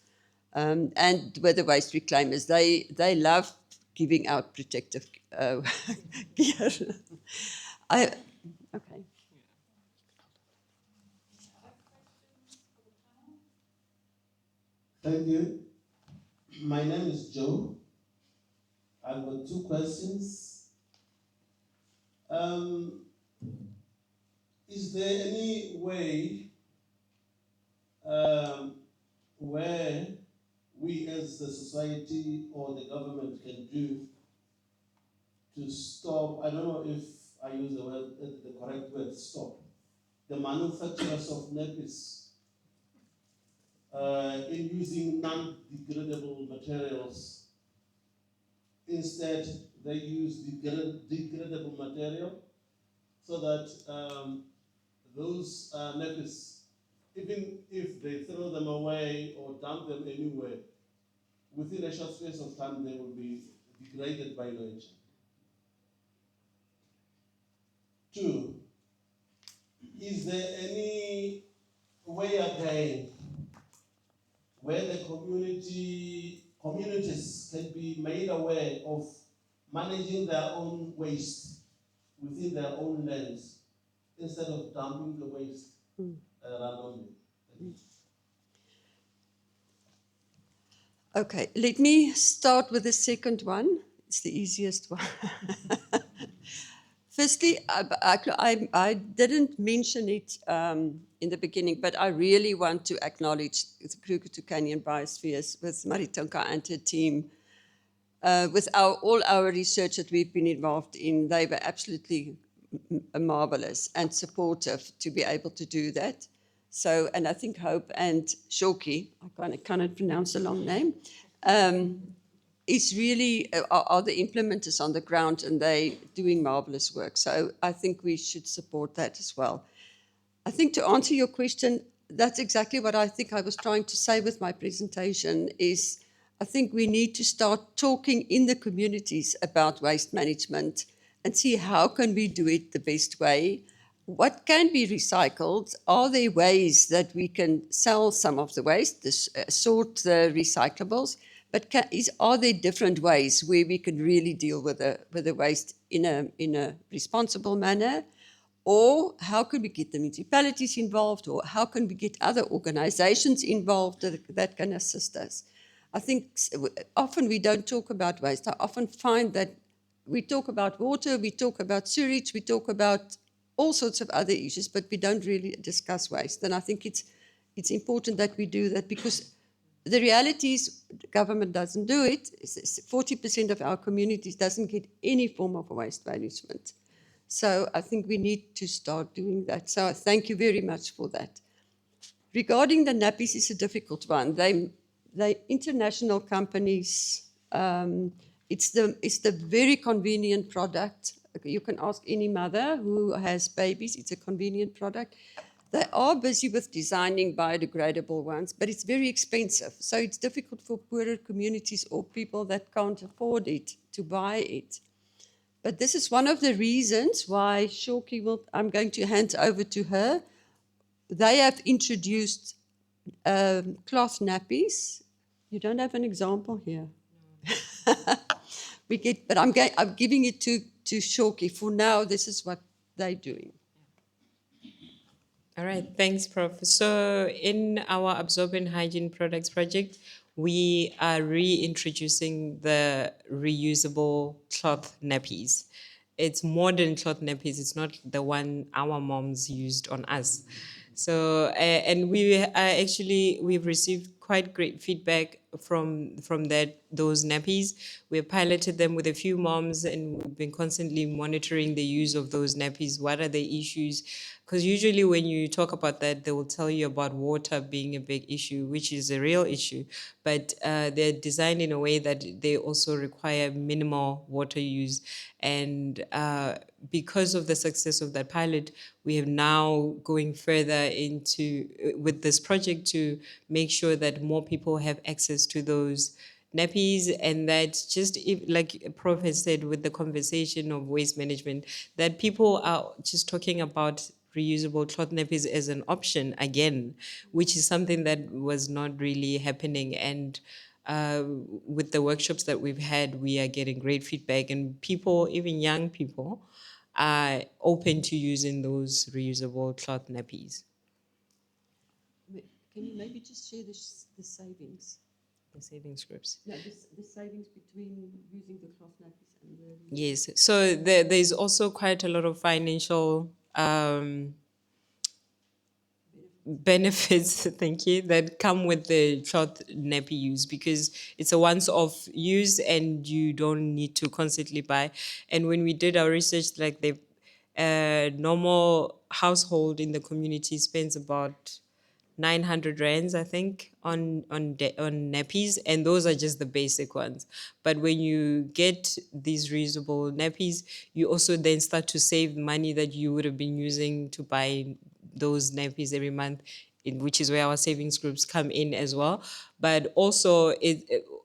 And with the waste reclaimers, they love giving out protective gear. Okay. Thank you. My name is Joe. I've got 2 questions. Is there any way where we as the society or the government can do to stop, I don't know if I use the correct word, stop, the manufacturers of nappies in using non-degradable materials? Instead, they use degradable material, so that those nappies, even if they throw them away or dump them anywhere, within a short space of time they will be degraded by nature. Two, is there any way again where the communities can be made aware of managing their own waste within their own lands instead of dumping the waste randomly? Okay, let me start with the second one. It's the easiest one. Firstly, I didn't mention it in the beginning, but I really want to acknowledge the Kruger to Canyon Biospheres with Maritonka and her team. With all our research that we've been involved in, they were absolutely marvelous and supportive to be able to do that. So, and I think Hope and Shoki, I cannot pronounce the long name, is really are the implementers on the ground, and they doing marvelous work. So I think we should support that as well. I think to answer your question, that's exactly what I think I was trying to say with my presentation is I think we need to start talking in the communities about waste management and see how can we do it the best way. What can be recycled? Are there ways that we can sell some of the waste, sort the recyclables? But are there different ways where we can really deal with the waste in a responsible manner? Or how can we get the municipalities involved? Or how can we get other organizations involved that can assist us? I think often we don't talk about waste. I often find that we talk about water, we talk about sewage, we talk about all sorts of other issues, but we don't really discuss waste. And I think it's important that we do that because the reality is the government doesn't do it. 40% of our communities doesn't get any form of waste management. So I think we need to start doing that. So thank you very much for that. Regarding the nappies, it's a difficult one. They international companies. It's the very convenient product. You can ask any mother who has babies. It's a convenient product. They are busy with designing biodegradable ones, but it's very expensive. So it's difficult for poorer communities or people that can't afford it to buy it. But this is one of the reasons why Shoki I'm going to hand over to her. They have introduced cloth nappies. You don't have an example here. But I'm giving it to Shoki. For now, this is what they're doing. All right, thanks, Prof. So in our absorbent hygiene products project, we are reintroducing the reusable cloth nappies. It's modern cloth nappies. It's not the one our moms used on us. So, and we've received quite great feedback from those nappies. We've piloted them with a few moms, and we've been constantly monitoring the use of those nappies. What are the issues? Because usually when you talk about that, they will tell you about water being a big issue, which is a real issue. But they're designed in a way that they also require minimal water use. And because of the success of that pilot, we have now going further with this project to make sure that more people have access to those nappies, and that just like Prof has said with the conversation of waste management, that people are just talking about reusable cloth nappies as an option again, which is something that was not really happening. And with the workshops that we've had, we are getting great feedback, and people, even young people, are open to using those reusable cloth nappies. Can you maybe just share the savings? The savings groups. No, the savings between using the cloth nappies and the... Yes, so there's also quite a lot of financial benefits, thank you, that come with the cloth nappy use, because it's a once-off use and you don't need to constantly buy. And when we did our research, like the normal household in the community spends about 900 rands, I think, on nappies, and those are just the basic ones. But when you get these reusable nappies, you also then start to save money that you would have been using to buy those nappies every month, which is where our savings groups come in as well. But also,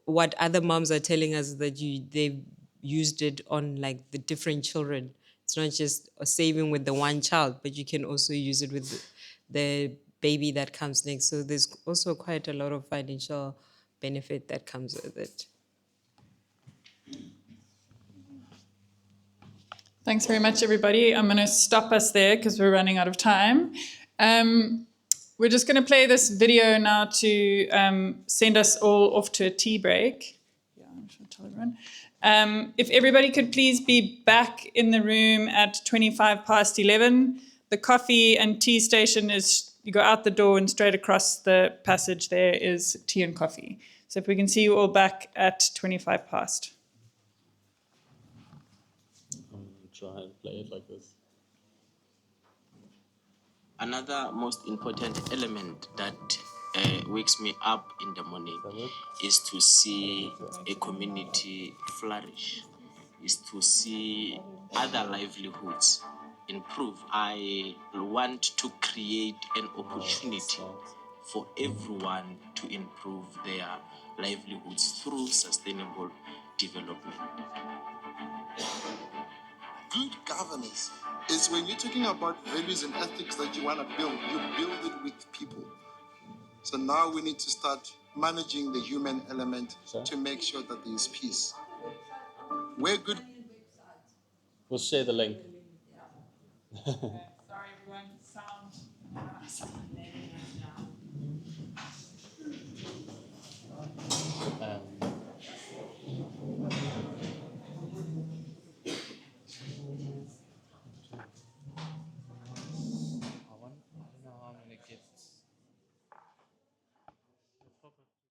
what other moms are telling us is that they've used it on like the different children It's not just saving with the one child, but you can also use it with the baby that comes next. So there's also quite a lot of financial benefit that comes with it. Thanks very much, everybody. I'm going to stop us there because we're running out of time. We're just going to play this video now to send us all off to a tea break. Yeah, I'm sure I'll tell everyone. If everybody could please be back in the room at 11:25. The coffee and tea station is, you go out the door and straight across the passage there is tea and coffee. So if we can see you all back at 11:25. Try and play it like this. Another most important element that wakes me up in the morning is to see a community flourish, is to see other livelihoods improve. I want to create an opportunity for everyone to improve their livelihoods through sustainable development. Good governance is when you're talking about values and ethics that you want to build, you build it with people. So now we need to start managing the human element to make sure that there is peace. We're good. We'll share the link. Sorry, everyone. Sound.